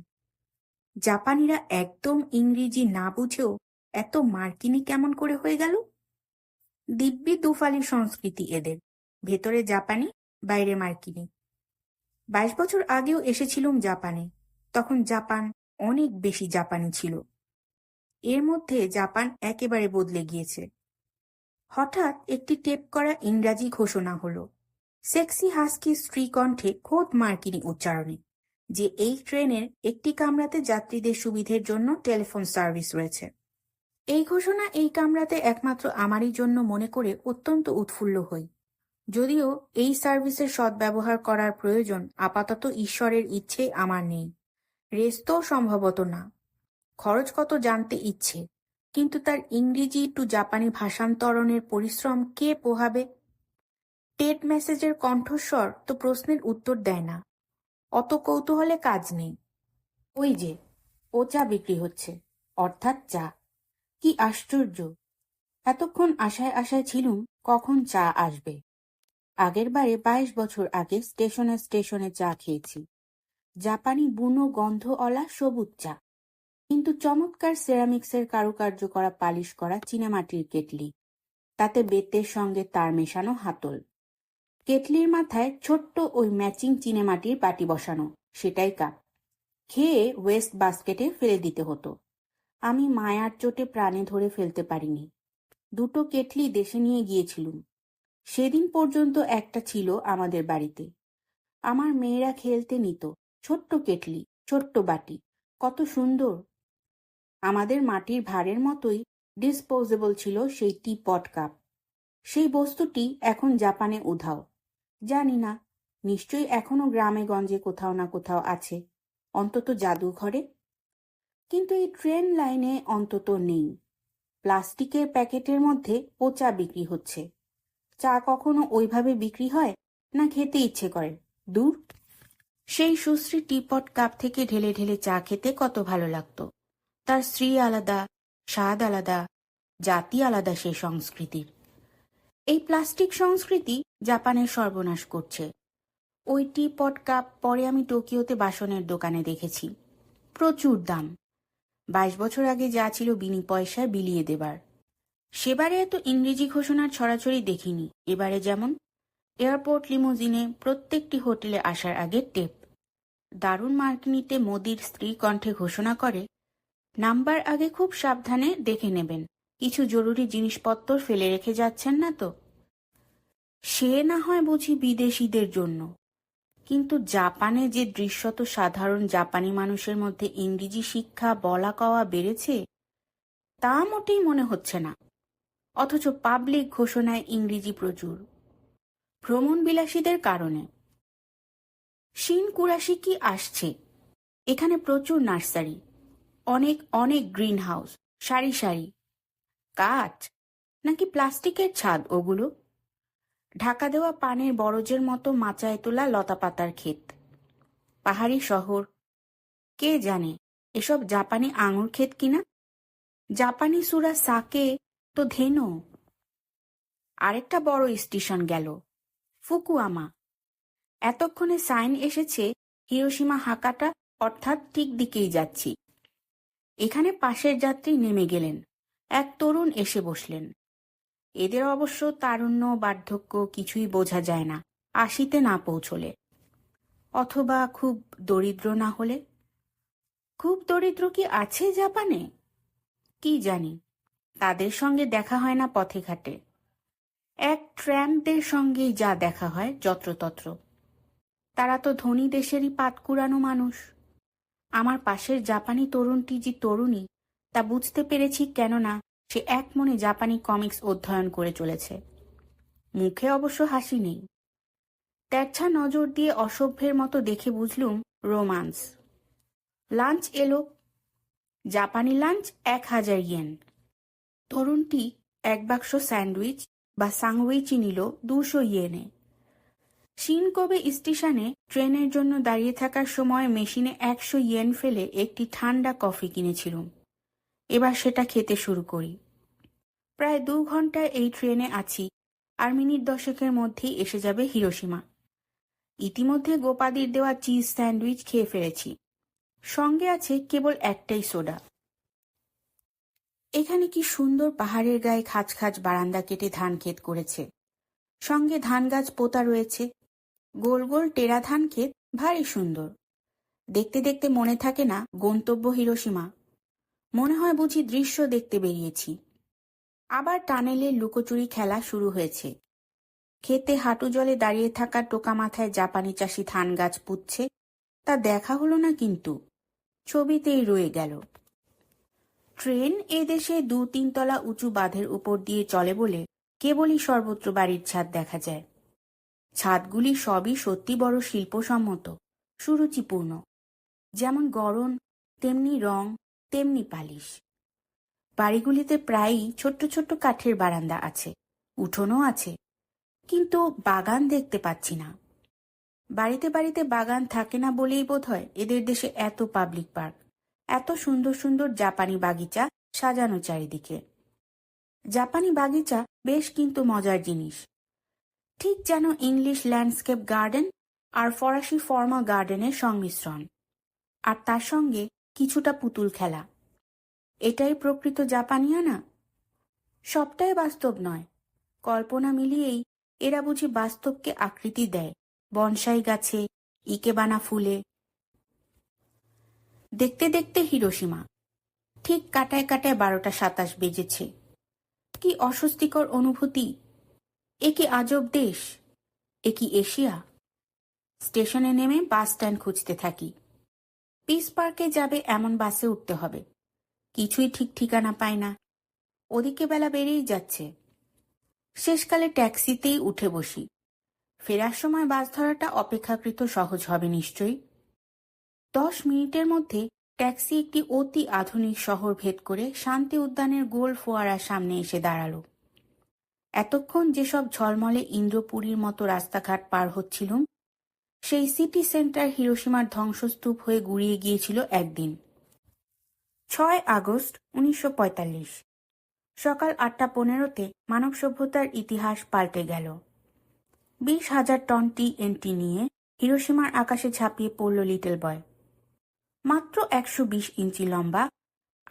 জাপানিরা একদম ইংরেজি না বুঝেও এত মার্কিনি কেমন করে হয়ে গেল? দিব্যি দুফালি সংস্কৃতি এদের, ভেতরে জাপানি, বাইরে মার্কিনি। 22 বছর আগেও এসেছিলুম জাপানে, তখন জাপান অনেক বেশি জাপানি ছিল। এর মধ্যে জাপান একেবারে বদলে গিয়েছে। হঠাৎ একটি টেপ করা ইংরাজি ঘোষণা হলো, সেক্সি হাস্কি স্ত্রী কণ্ঠে খোদ মার্কিনি উচ্চারণে, যে এই ট্রেনের একটি কামরাতে যাত্রীদের সুবিধের জন্য টেলিফোন সার্ভিস রয়েছে। এই ঘোষণা এই কামরাতে একমাত্র আমারই জন্য মনে করে অত্যন্ত উৎফুল্ল হই। যদিও এই সার্ভিসের সদ্ব্যবহার করার প্রয়োজন আপাতত ঈশ্বরের ইচ্ছে আমার নেই, রেস্তও সম্ভবত না। খরচ কত জানতে ইচ্ছে, কিন্তু তার ইংরেজি টু জাপানি ভাষান্তরণের পরিশ্রম কে পোহাবে? টেট মেসেজের কণ্ঠস্বর তো প্রশ্নের উত্তর দেয় না। অত কৌতূহলে কাজ নেই। ওই যে ও চা বিক্রি হচ্ছে, অর্থাৎ চা। কি আশ্চর্য! এতক্ষণ আশায় আশায় ছিলুম কখন চা আসবে। আগের বারে 22 বছর আগে স্টেশনে স্টেশনে চা খেয়েছি, জাপানি বুনো গন্ধওয়ালা সবুজ চা, কিন্তু চমৎকার সেরামিক্সের কারুকার্য করা পালিশ করা চীনামাটির কেটলি, তাতে বেতের সঙ্গে তার মেশানো হাতল। কেটলির মাথায় ছোট্ট ওই ম্যাচিং চীনামাটির বাটি বসানো, সেটাই কাপ। খেয়ে ওয়েস্ট বাস্কেটে ফেলে দিতে হতো। আমি মায়ার চোটে প্রাণে ধরে ফেলতে পারিনি। দুটো কেটলি দেশে নিয়ে গিয়েছিলুম। সেদিন পর্যন্ত একটা ছিল আমাদের বাড়িতে। আমার মেয়েরা খেলতে নিত। ছোট্ট কেটলি, ছোট্ট বাটি, কত সুন্দর। আমাদের মাটির ভাঁড়ের মতোই ডিসপোজেবল ছিল সেই টি পট কাপ। সেই বস্তুটি এখন জাপানে উধাও। জানি না, নিশ্চয়ই এখনো গ্রামে গঞ্জে কোথাও না কোথাও আছে, অন্তত জাদুঘরে। কিন্তু এই ট্রেন লাইনে অন্তত নেই। প্লাস্টিকের প্যাকেটের মধ্যে পচা বিক্রি হচ্ছে। চা কখনো ওইভাবে বিক্রি হয় না খেতে ইচ্ছে করে? দূর। সেই সুশ্রী টিপট কাপ থেকে ঢেলে ঢেলে চা খেতে কত ভালো লাগতো। তার স্ত্রী আলাদা, স্বাদ আলাদা, জাতি আলাদা সেই সংস্কৃতির। এই প্লাস্টিক সংস্কৃতি জাপানের সর্বনাশ করছে। ওই টিপট কাপ পরে আমি টোকিওতে বাসনের দোকানে দেখেছি, প্রচুর দাম। 22 বছর আগে যা ছিল বিনি পয়সায় বিলিয়ে দেবার। সেবারে এত ইংরেজি ঘোষণার ছড়াছড়ি দেখিনি। এবারে যেমন এয়ারপোর্ট লিমোজিনে প্রত্যেকটি হোটেলে আসার আগে টেপ। দারুণ মার্কিনিতে মোদির স্ত্রী কণ্ঠে ঘোষণা করে, নাম্বার আগে খুব সাবধানে দেখে নেবেন, কিছু জরুরি জিনিসপত্র ফেলে রেখে যাচ্ছেন না তো। সে না হয় বুঝি বিদেশিদের জন্য, কিন্তু জাপানে যে দৃশ্যত সাধারণ জাপানি মানুষের মধ্যে ইংরেজি শিক্ষা বলা কওয়া বেড়েছে, তা মোটেই মনে হচ্ছে না। অথচ পাবলিক ঘোষণায় ইংরেজি প্রচুর, ভ্রমণ বিলাসীদের কারণে। শিন কুরাশিকি আসছে। এখানে প্রচুর নার্সারি, অনেক অনেক গ্রিন হাউস, সারি সারি। কাঠ নাকি প্লাস্টিকের ছাদ ওগুলো? ঢাকা দেওয়া পানের বরজের মতো মাচায় তোলা লতাপাতার ক্ষেত। পাহাড়ি শহর। কে জানে এসব জাপানি আঙুর ক্ষেত কিনা? জাপানি সুরা সাকে তো ধেনো। আরেকটা বড় স্টেশন গেল, ফুকুয়ামা। এতক্ষণে সাইন এসেছে হিরোশিমা হাকাটা, অর্থাৎ ঠিক দিকেই যাচ্ছি। এখানে পাশের যাত্রী নেমে গেলেন। এক তরুণ এসে বসলেন। এদের অবশ্য তারুণ্য বার্ধক্য কিছুই বোঝা যায় না 80-তে না পৌঁছলে, অথবা খুব দরিদ্র না হলে। খুব দরিদ্র কি আছে জাপানে? কি জানি, তাদের সঙ্গে দেখা হয় না পথে ঘাটে। এক ট্র্যাম্পদের সঙ্গেই যা দেখা হয় যত্রতত্র। তারা তো ধনী দেশেরই পাতকুড়ানো মানুষ। আমার পাশের জাপানি তরুণটি যে তরুণী তা বুঝতে পেরেছি, কেননা সে এক মনে জাপানি কমিক্স অধ্যয়ন করে চলেছে। মুখে অবশ্য হাসি নেই। তেরছা নজর দিয়ে অসভ্যের মতো দেখে বুঝলুম রোমান্স। লাঞ্চ এলো। জাপানি লাঞ্চ 1000 ইয়েন। তরুণটি এক বাক্স স্যান্ডউইচ বা সাংউইচি নিল 200 ইয়েনে। শিনকোবে স্টেশনে ট্রেনের জন্য দাঁড়িয়ে থাকার সময় মেশিনে 100 ইয়েন ফেলে একটি ঠান্ডা কফি কিনেছিলুম। এবার সেটা খেতে শুরু করি। প্রায় 2 ঘন্টায় এই ট্রেনে আছি, আর মিনিট 10-এর মধ্যেই এসে যাবে হিরোশিমা। ইতিমধ্যে গোপাদির দেওয়া চিজ স্যান্ডউইচ খেয়ে ফেলেছি। সঙ্গে আছে কেবল একটাই সোডা। এখানে কি সুন্দর পাহাড়ের গায়ে খাঁজ খাঁজ বারান্দা কেটে ধান ক্ষেত করেছে। সঙ্গে ধান গাছ পোতা রয়েছে। গোল গোল টেরা ধান ক্ষেত, ভারী সুন্দর। দেখতে দেখতে মনে থাকে না গন্তব্য হিরোশিমা। মনে হয় বুঝি দৃশ্য দেখতে বেরিয়েছি। আবার টানেলের লুকোচুরি খেলা শুরু হয়েছে। ক্ষেতে হাঁটু জলে দাঁড়িয়ে থাকা টোকা মাথায় জাপানি চাষি ধান গাছ পুঁতছে, তা দেখা হলো না, কিন্তু ছবিতেই রয়ে গেল। ট্রেন এদেশে 2-3 তলা উঁচু বাঁধের উপর দিয়ে চলে বলে কেবলই সর্বত্র বাড়ির ছাদ দেখা যায়। ছাদগুলি সবই সত্যি বড় শিল্পসম্মত, সুরুচিপূর্ণ। যেমন গড়ন, তেমনি রং, তেমনি পালিশ। বাড়িগুলিতে প্রায়ই ছোট্ট ছোট্ট কাঠের বারান্দা আছে, উঠোনও আছে, কিন্তু বাগান দেখতে পাচ্ছি না। বাড়িতে বাড়িতে বাগান থাকে না বলেই বোধহয় এদের দেশে এত পাবলিক পার্ক, এত সুন্দর সুন্দর জাপানি বাগিচা সাজানো চারিদিকে। জাপানি বাগিচা বেশ কিন্তু মজার জিনিস। ঠিক যেন ইংলিশ ল্যান্ডস্কেপ গার্ডেন আর ফরাসি ফর্মাল গার্ডেনের সংমিশ্রণ, আর তার সঙ্গে কিছুটা পুতুল খেলা। এটাই প্রকৃত জাপানিয়ানা। সবটাই বাস্তব নয়, কল্পনা মিলিয়েই এরা বুঝি বাস্তবকে আকৃতি দেয়, বনসাই গাছে, ইকেবানা ফুলে। দেখতে দেখতে হিরোশিমা। ঠিক কাটায় কাটায় 12:27 বেজেছে। কি অস্বস্তিকর অনুভূতি! এ কি আজব দেশ! এ কি এশিয়া! স্টেশনে নেমে বাস স্ট্যান্ড খুঁজতে থাকি। পিস পার্কে যাবে এমন বাসে উঠতে হবে। কিছুই ঠিক ঠিকানা পাই না। ওদিকে বেলা বেড়েই যাচ্ছে। শেষকালে ট্যাক্সিতেই উঠে বসি। ফেরার সময় বাস ধরাটা অপেক্ষাকৃত সহজ হবে নিশ্চয়ই। 10 মিনিটের মধ্যে ট্যাক্সি একটি অতি আধুনিক শহর ভেদ করে শান্তি উদ্যানের গোল ফোয়ারার সামনে এসে দাঁড়ালো। এতক্ষণ যেসব ঝলমলে ইন্দ্রপুরীর মতো রাস্তাঘাট পার হচ্ছিলুম, সেই সিটি সেন্টার হিরোশিমার ধ্বংসস্তূপ হয়ে গুড়িয়ে গিয়েছিল একদিন। 6 আগস্ট 1945। সকাল 8:15-তে মানব সভ্যতার ইতিহাস পাল্টে গেল। 20,000 টন TNT নিয়ে হিরোশিমার আকাশে ঝাঁপিয়ে পড়ল লিটল বয়। মাত্র 120 ইঞ্চি লম্বা,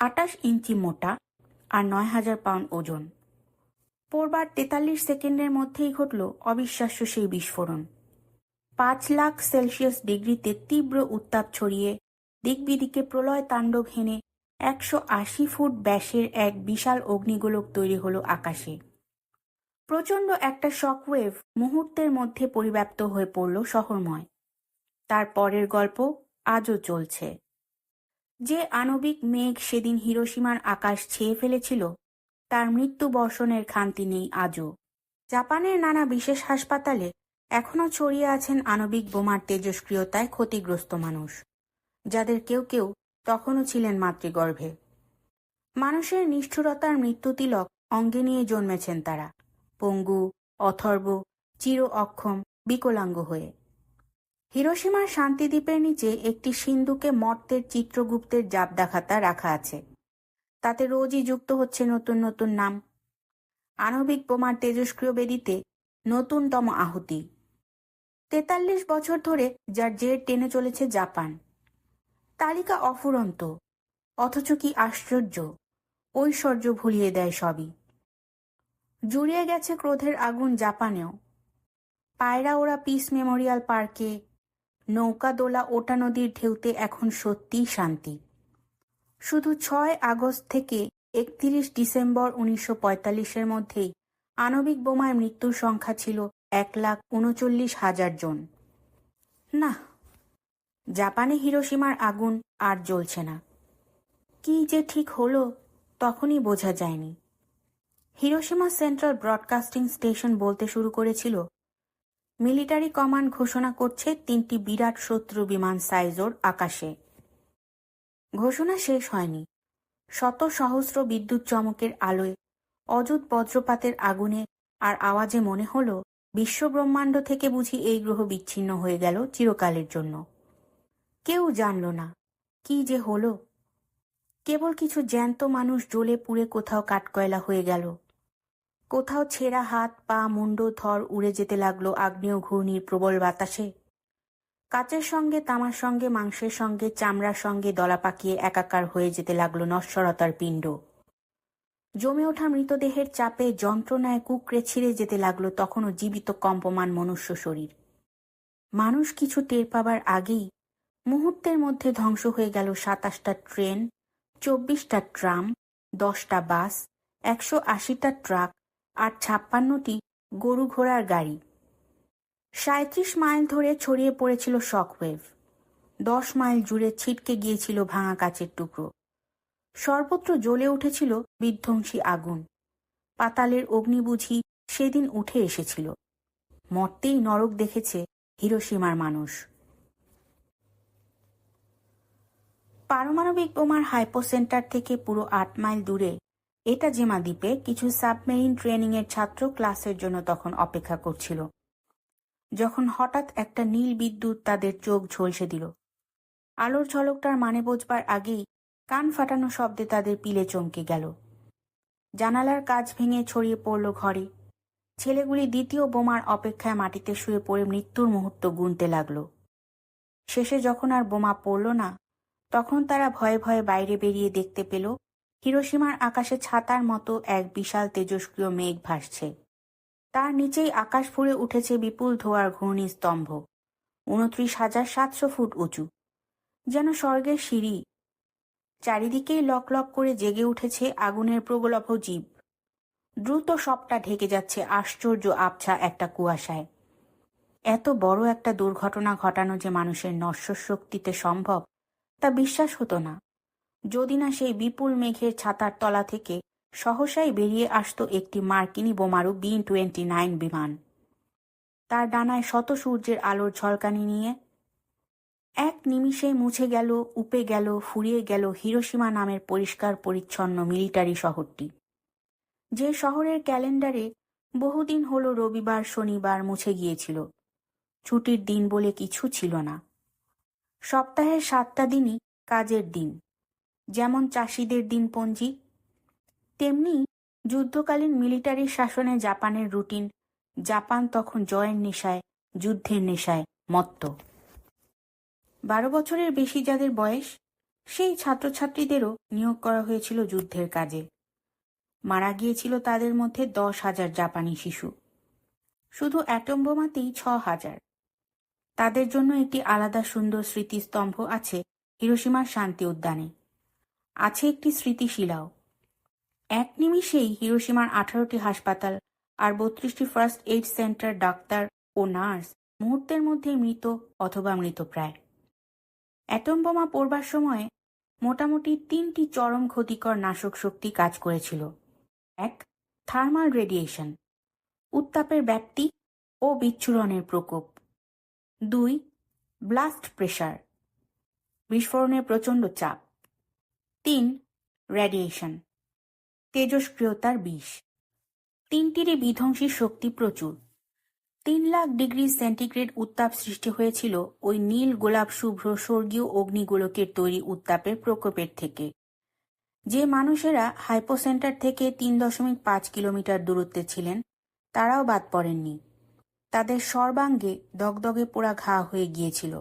28 ইঞ্চি মোটা, আর 9,000 পাউন্ড ওজন। পড়বার 43 সেকেন্ডের মধ্যেই ঘটল অবিশ্বাস্য সেই বিস্ফোরণ। 5 লাখ সেলসিয়াস ডিগ্রিতে তীব্র উত্তাপ ছড়িয়ে দিকবিদিকে প্রলয় তাণ্ডব হেনে 180 ফুট ব্যাসের এক বিশাল অগ্নিগোলক তৈরি হলো আকাশে। প্রচণ্ড একটা শকওয়েভ মুহূর্তের মধ্যে পরিব্যাপ্ত হয়ে পড়ল শহরময়। তার পরের গল্প আজও চলছে। যে আণবিক মেঘ সেদিন হিরোশিমার আকাশ ছেয়ে ফেলেছিল, তার মৃত্যু বর্ষণের খান্তি নেই আজও। জাপানের নানা বিশেষ হাসপাতালে এখনও ছড়িয়ে আছেন আণবিক বোমার তেজস্ক্রিয়তায় ক্ষতিগ্রস্ত মানুষ, যাদের কেউ কেউ তখনও ছিলেন মাতৃগর্ভে। মানুষের নিষ্ঠুরতার মৃত্যুতিলক অঙ্গে নিয়ে জন্মেছেন তারা, পঙ্গু, অথর্ব, চির অক্ষম, বিকলাঙ্গ হয়ে। হিরোশিমার শান্তিদ্বীপের নিচে একটি সিন্ধুকে মর্তের চিত্রগুপ্তের জাবদা খাতা রাখা আছে। তাতে রোজই যুক্ত হচ্ছে নতুন নতুন নাম। আণবিক বোমার তেজস্ক্রিয় বেদিতে নতুনতম আহুতি। 43 বছর ধরে যার জের টেনে চলেছে জাপান। তালিকা অফুরন্ত, অথচ কি আশ্চর্য, ঐশ্বর্য ভুলিয়ে দেয় সবই। জুড়িয়ে গেছে ক্রোধের আগুন জাপানেও। পায়রা ওরা পিস মেমোরিয়াল পার্কে, নৌকা দোলা ওটা নদীর ঢেউতে এখন সত্যিই শান্তি। শুধু 6 আগস্ট থেকে 31 ডিসেম্বর 1945-এর মধ্যেই আণবিক বোমায় মৃত্যুর সংখ্যা ছিল 1,39,000 জন। না, জাপানে হিরোশিমার আগুন আর জ্বলছে না। কি যে ঠিক হলো তখনই বোঝা যায়নি। হিরোশিমা সেন্ট্রাল ব্রডকাস্টিং স্টেশন বলতে শুরু করেছিল, মিলিটারি কমান্ড ঘোষণা করছে 3টি বিরাট শত্রু বিমান সাইজোর আকাশে। ঘোষণা শেষ হয়নি, শত সহস্র বিদ্যুৎ চমকের আলোয়, অযুত বজ্রপাতের আগুনে আর আওয়াজে মনে হলো বিশ্বব্রহ্মাণ্ড থেকে বুঝি এই গ্রহ বিচ্ছিন্ন হয়ে গেল চিরকালের জন্য। কেউ জানল না কি যে হলো। কেবল কিছু জ্যান্ত মানুষ জ্বলে পুড়ে কোথাও কাঠকয়লা হয়ে গেল, কোথাও ছেঁড়া হাত পা মুন্ড থর উড়ে যেতে লাগলো আগ্নেয় ঘূর্ণির প্রবল বাতাসে। কাচের সঙ্গে তামার সঙ্গে মাংসের সঙ্গে চামড়ার সঙ্গে দলা পাকিয়ে একাকার হয়ে যেতে লাগলো নশ্বরতার পিণ্ড। জমে ওঠা মৃতদেহের চাপে যন্ত্রণায় কুকড়ে ছিঁড়ে যেতে লাগলো তখনও জীবিত কম্পমান মনুষ্য শরীর। মানুষ কিছু টের পাবার আগেই মুহূর্তের মধ্যে ধ্বংস হয়ে গেল 27টা ট্রেন, 24টা ট্রাম, 10টা বাস, 180টা ট্রাক আর 56টি গরু ঘোড়ার গাড়ি। 37 মাইল ধরে ছড়িয়ে পড়েছিল শকওয়েভ। 10 মাইল জুড়ে ছিটকে গিয়েছিল ভাঙা কাচের টুকরো। সর্বত্র জ্বলে উঠেছিল বিধ্বংসী আগুন। পাতালের অগ্নিবুঝি সেদিন উঠে এসেছিল। মর্তেই নরক দেখেছে হিরোশিমার মানুষ। পারমাণবিক বোমার হাইপো সেন্টার থেকে পুরো 8 মাইল দূরে এটাজেমা দ্বীপে কিছু সাবমেরিন ট্রেনিংয়ের ছাত্র ক্লাসের জন্য তখন অপেক্ষা করছিল, যখন হঠাৎ একটা নীল বিদ্যুৎ তাদের চোখ ঝলসে দিল। আলোর ঝলকটার মানে বোঝবার আগেই কান ফাটানো শব্দে তাদের পিলে চমকে গেল। জানালার কাঁচ ভেঙে ছড়িয়ে পড়ল ঘরে। ছেলেগুলি দ্বিতীয় বোমার অপেক্ষায় মাটিতে শুয়ে পড়ে মৃত্যুর মুহূর্ত গুনতে লাগল। শেষে যখন আর বোমা পড়ল না, তখন তারা ভয়ে ভয়ে বাইরে বেরিয়ে দেখতে পেল হিরোশিমার আকাশে ছাতার মতো এক বিশাল তেজস্ক্রিয় মেঘ ভাসছে। তার নিচেই আকাশ ফুঁড়ে উঠেছে বিপুল ধোঁয়ার ঘূর্ণিস্তম্ভ, 29,700 ফুট উঁচু, যেন স্বর্গের সিঁড়ি। চারিদিকেই লক লক করে জেগে উঠেছে আগুনের প্রগলভ জীব। দ্রুত সবটা ঢেকে যাচ্ছে আশ্চর্য আবছা একটা কুয়াশায়। এত বড় একটা দুর্ঘটনা ঘটানো যে মানুষের নশ্বর শক্তিতে সম্ভব তা বিশ্বাস হতো না, যদি না সেই বিপুল মেঘের ছাতার তলা থেকে সহসাই বেরিয়ে আসতো একটি মার্কিনী বোমারু B-29 বিমান। তার ডানায় শত সূর্যের আলোর ঝলকানি নিয়ে এক নিমিষে মুছে গেল, উপে গেল, ফুরিয়ে গেল হিরোশিমা নামের পরিষ্কার পরিচ্ছন্ন মিলিটারি শহরটি, যে শহরের ক্যালেন্ডারে বহুদিন হলো রবিবার শনিবার মুছে গিয়েছিল। ছুটির দিন বলে কিছু ছিল না। সপ্তাহের 7টা দিনই কাজের দিন। যেমন চাষিদের দিনপঞ্জি, তেমনি যুদ্ধকালীন মিলিটারি শাসনে জাপানের রুটিন। জাপান তখন জয়ের নেশায়, যুদ্ধের নেশায় মত্ত। 12 বছরের বেশি যাদের বয়স, সেই ছাত্রছাত্রীদেরও নিয়োগ করা হয়েছিল যুদ্ধের কাজে। মারা গিয়েছিল তাদের মধ্যে 10,000 জাপানি শিশু। শুধু অ্যাটম বোমাতেই 6,000। তাদের জন্য একটি আলাদা সুন্দর স্মৃতিস্তম্ভ আছে হিরোশিমার শান্তি উদ্যানে। আছে একটি স্মৃতিশিলাও। এক নিমিষেই হিরোশিমার 18টি হাসপাতাল আর 32টি ফার্স্ট এইড সেন্টার ডাক্তার ও নার্স মুহূর্তের মধ্যে মৃত অথবা মৃতপ্রায়। অ্যাটম বোমা পড়বার সময়ে মোটামুটি 3টি চরম ক্ষতিকর নাশক শক্তি কাজ করেছিল। 1. থার্মাল রেডিয়েশন, উত্তাপের ব্যাপ্তি ও বিচ্ছুরণের প্রকোপ। 2. ব্লাস্ট প্রেশার, বিস্ফোরণের প্রচণ্ড চাপ। 3. রেডিয়েশন, তেজস্ক্রিয়তার বিষ। তিনটিরই বিধ্বংসী শক্তি প্রচুর। 3 লাখ ডিগ্রি সেন্টিগ্রেড উত্তাপ সৃষ্টি হয়েছিল ওই নীল গোলাপ শুভ্র স্বর্গীয় অগ্নিগোলকের তৈরি উত্তাপের প্রকোপের থেকে। যে মানুষেরা হাইপোসেন্টার থেকে 3.5 কিলোমিটার দূরত্বে ছিলেন তারাও বাদ পড়েননি। তাদের সর্বাঙ্গে দগদগে পোড়া ঘা হয়ে গিয়েছিল।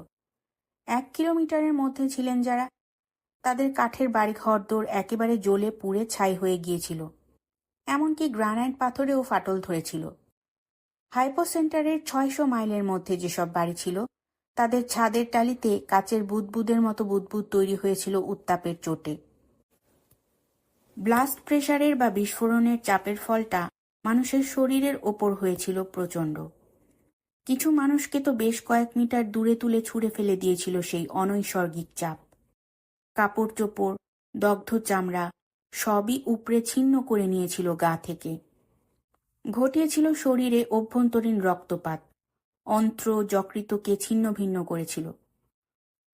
1 কিলোমিটারের মধ্যে ছিলেন যারা, তাদের কাঠের বাড়ি ঘরদোর একেবারে জ্বলে পুড়ে ছাই হয়ে গিয়েছিল। এমনকি গ্রানাইট পাথরেও ফাটল ধরেছিল। হাইপো সেন্টারের 600 মাইলের মধ্যে যেসব বাড়ি ছিল, তাদের ছাদের টালিতে কাচের বুদবুদের মতো বুদবুদ তৈরি হয়েছিল উত্তাপের চোটে। ব্লাস্ট প্রেসারের বা বিস্ফোরণের চাপের ফলটা মানুষের শরীরের ওপর হয়েছিল প্রচণ্ড। কিছু মানুষকে তো বেশ কয়েক মিটার দূরে তুলে ছুঁড়ে ফেলে দিয়েছিল সেই অনৈসর্গিক চাপ। কাপড় চোপড়, দগ্ধ চামড়া সবই উপড়ে ছিন্ন করে নিয়েছিল গা থেকে। ঘটিয়েছিল শরীরে অভ্যন্তরীণ রক্তপাত, অন্ত্র যকৃতকে ছিন্ন ভিন্ন করেছিল।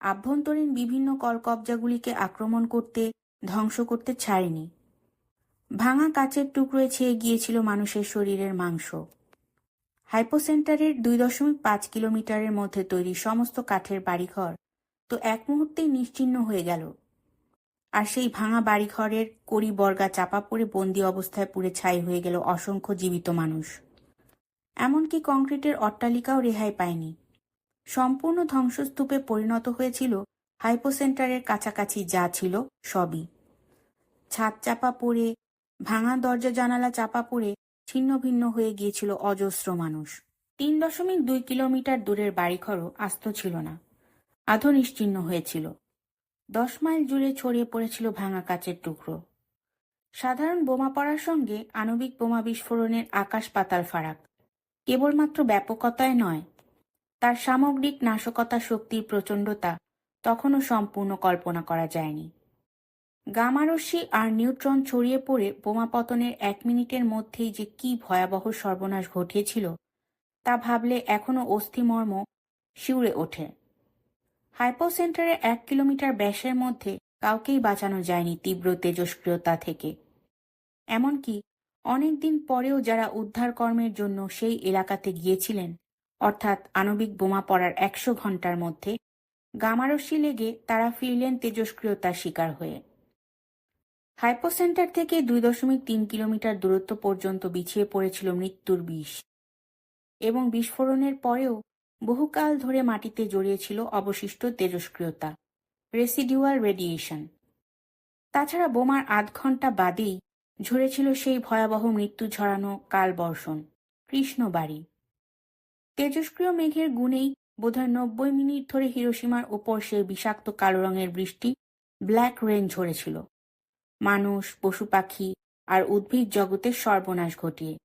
আভ্যন্তরীণ বিভিন্ন কলকবজাগুলিকে আক্রমণ করতে, ধ্বংস করতে ছাড়েনি। ভাঙা কাচের টুকরোয় ছেয়ে গিয়েছিল মানুষের শরীরের মাংস। হাইপোসেন্টারের 2.5 কিলোমিটারের মধ্যে তৈরি সমস্ত কাঠের বাড়িঘর তো এক মুহূর্তেই নিশ্চিহ্ন হয়ে গেল। আর সেই ভাঙা বাড়িঘরের কড়ি বর্গা চাপা পড়ে বন্দি অবস্থায় পুড়ে ছাই হয়ে গেল অসংখ্য জীবিত মানুষ। এমনকি কংক্রিটের অট্টালিকাও রেহাই পায়নি। সম্পূর্ণ ধ্বংসস্তূপে পরিণত হয়েছিল হাইপোসেন্টারের কাছাকাছি যা ছিল সবই। ছাদ চাপা পড়ে, ভাঙা দরজা জানালা চাপা পড়ে ছিন্ন ভিন্ন হয়ে গিয়েছিল অজস্র মানুষ। 3.2 কিলোমিটার দূরের বাড়িঘরও আস্ত ছিল না, আধো নিশ্চিহ্ন হয়েছিল। 10 মাইল জুড়ে ছড়িয়ে পড়েছিল ভাঙা কাচের টুকরো। সাধারণ বোমা পড়ার সঙ্গে আণবিক বোমা বিস্ফোরণের আকাশ পাতাল ফারাক। কেবলমাত্র ব্যাপকতায় নয়, তার সামগ্রিক নাশকতা শক্তির প্রচণ্ডতা তখনও সম্পূর্ণ কল্পনা করা যায়নি। গামারশ্মি আর নিউট্রন ছড়িয়ে পড়ে বোমা পতনের 1 মিনিটের মধ্যেই যে কি ভয়াবহ সর্বনাশ ঘটিয়েছিল তা ভাবলে এখনো অস্থিমর্ম শিউরে ওঠে। হাইপোসেন্টারের 1 কিলোমিটার ব্যাসের মধ্যে কাউকেই বাঁচানো যায়নি তীব্র তেজস্ক্রিয়তা থেকে। এমনকি অনেকদিন পরেও যারা উদ্ধার কর্মের জন্য সেই এলাকাতে গিয়েছিলেন, অর্থাৎ আণবিক বোমা পড়ার 100 ঘন্টার মধ্যে গামারশ্মি লেগে তারা ফিরলেন তেজস্ক্রিয়তার শিকার হয়ে। হাইপোসেন্টার থেকে 2.3 কিলোমিটার দূরত্ব পর্যন্ত বিছিয়ে পড়েছিল মৃত্যুর বিষ, এবং বিস্ফোরণের পরেও বহুকাল ধরে মাটিতে জড়িয়েছিল অবশিষ্ট তেজস্ক্রিয়তা, রেসিডিউয়াল রেডিয়েশন। তাছাড়া বোমার আধ ঘন্টা বাদেই ঝরেছিল সেই ভয়াবহ মৃত্যু ঝরানো কালবর্ষণ, কৃষ্ণবাড়ি। তেজস্ক্রিয় মেঘের গুণেই বোধহয় 90 মিনিট ধরে হিরোশিমার ওপর সেই বিষাক্ত কালো রঙের বৃষ্টি, ব্ল্যাক রেন ঝরেছিল, মানুষ, পশু পাখি আর উদ্ভিদ জগতের সর্বনাশ ঘটিয়ে।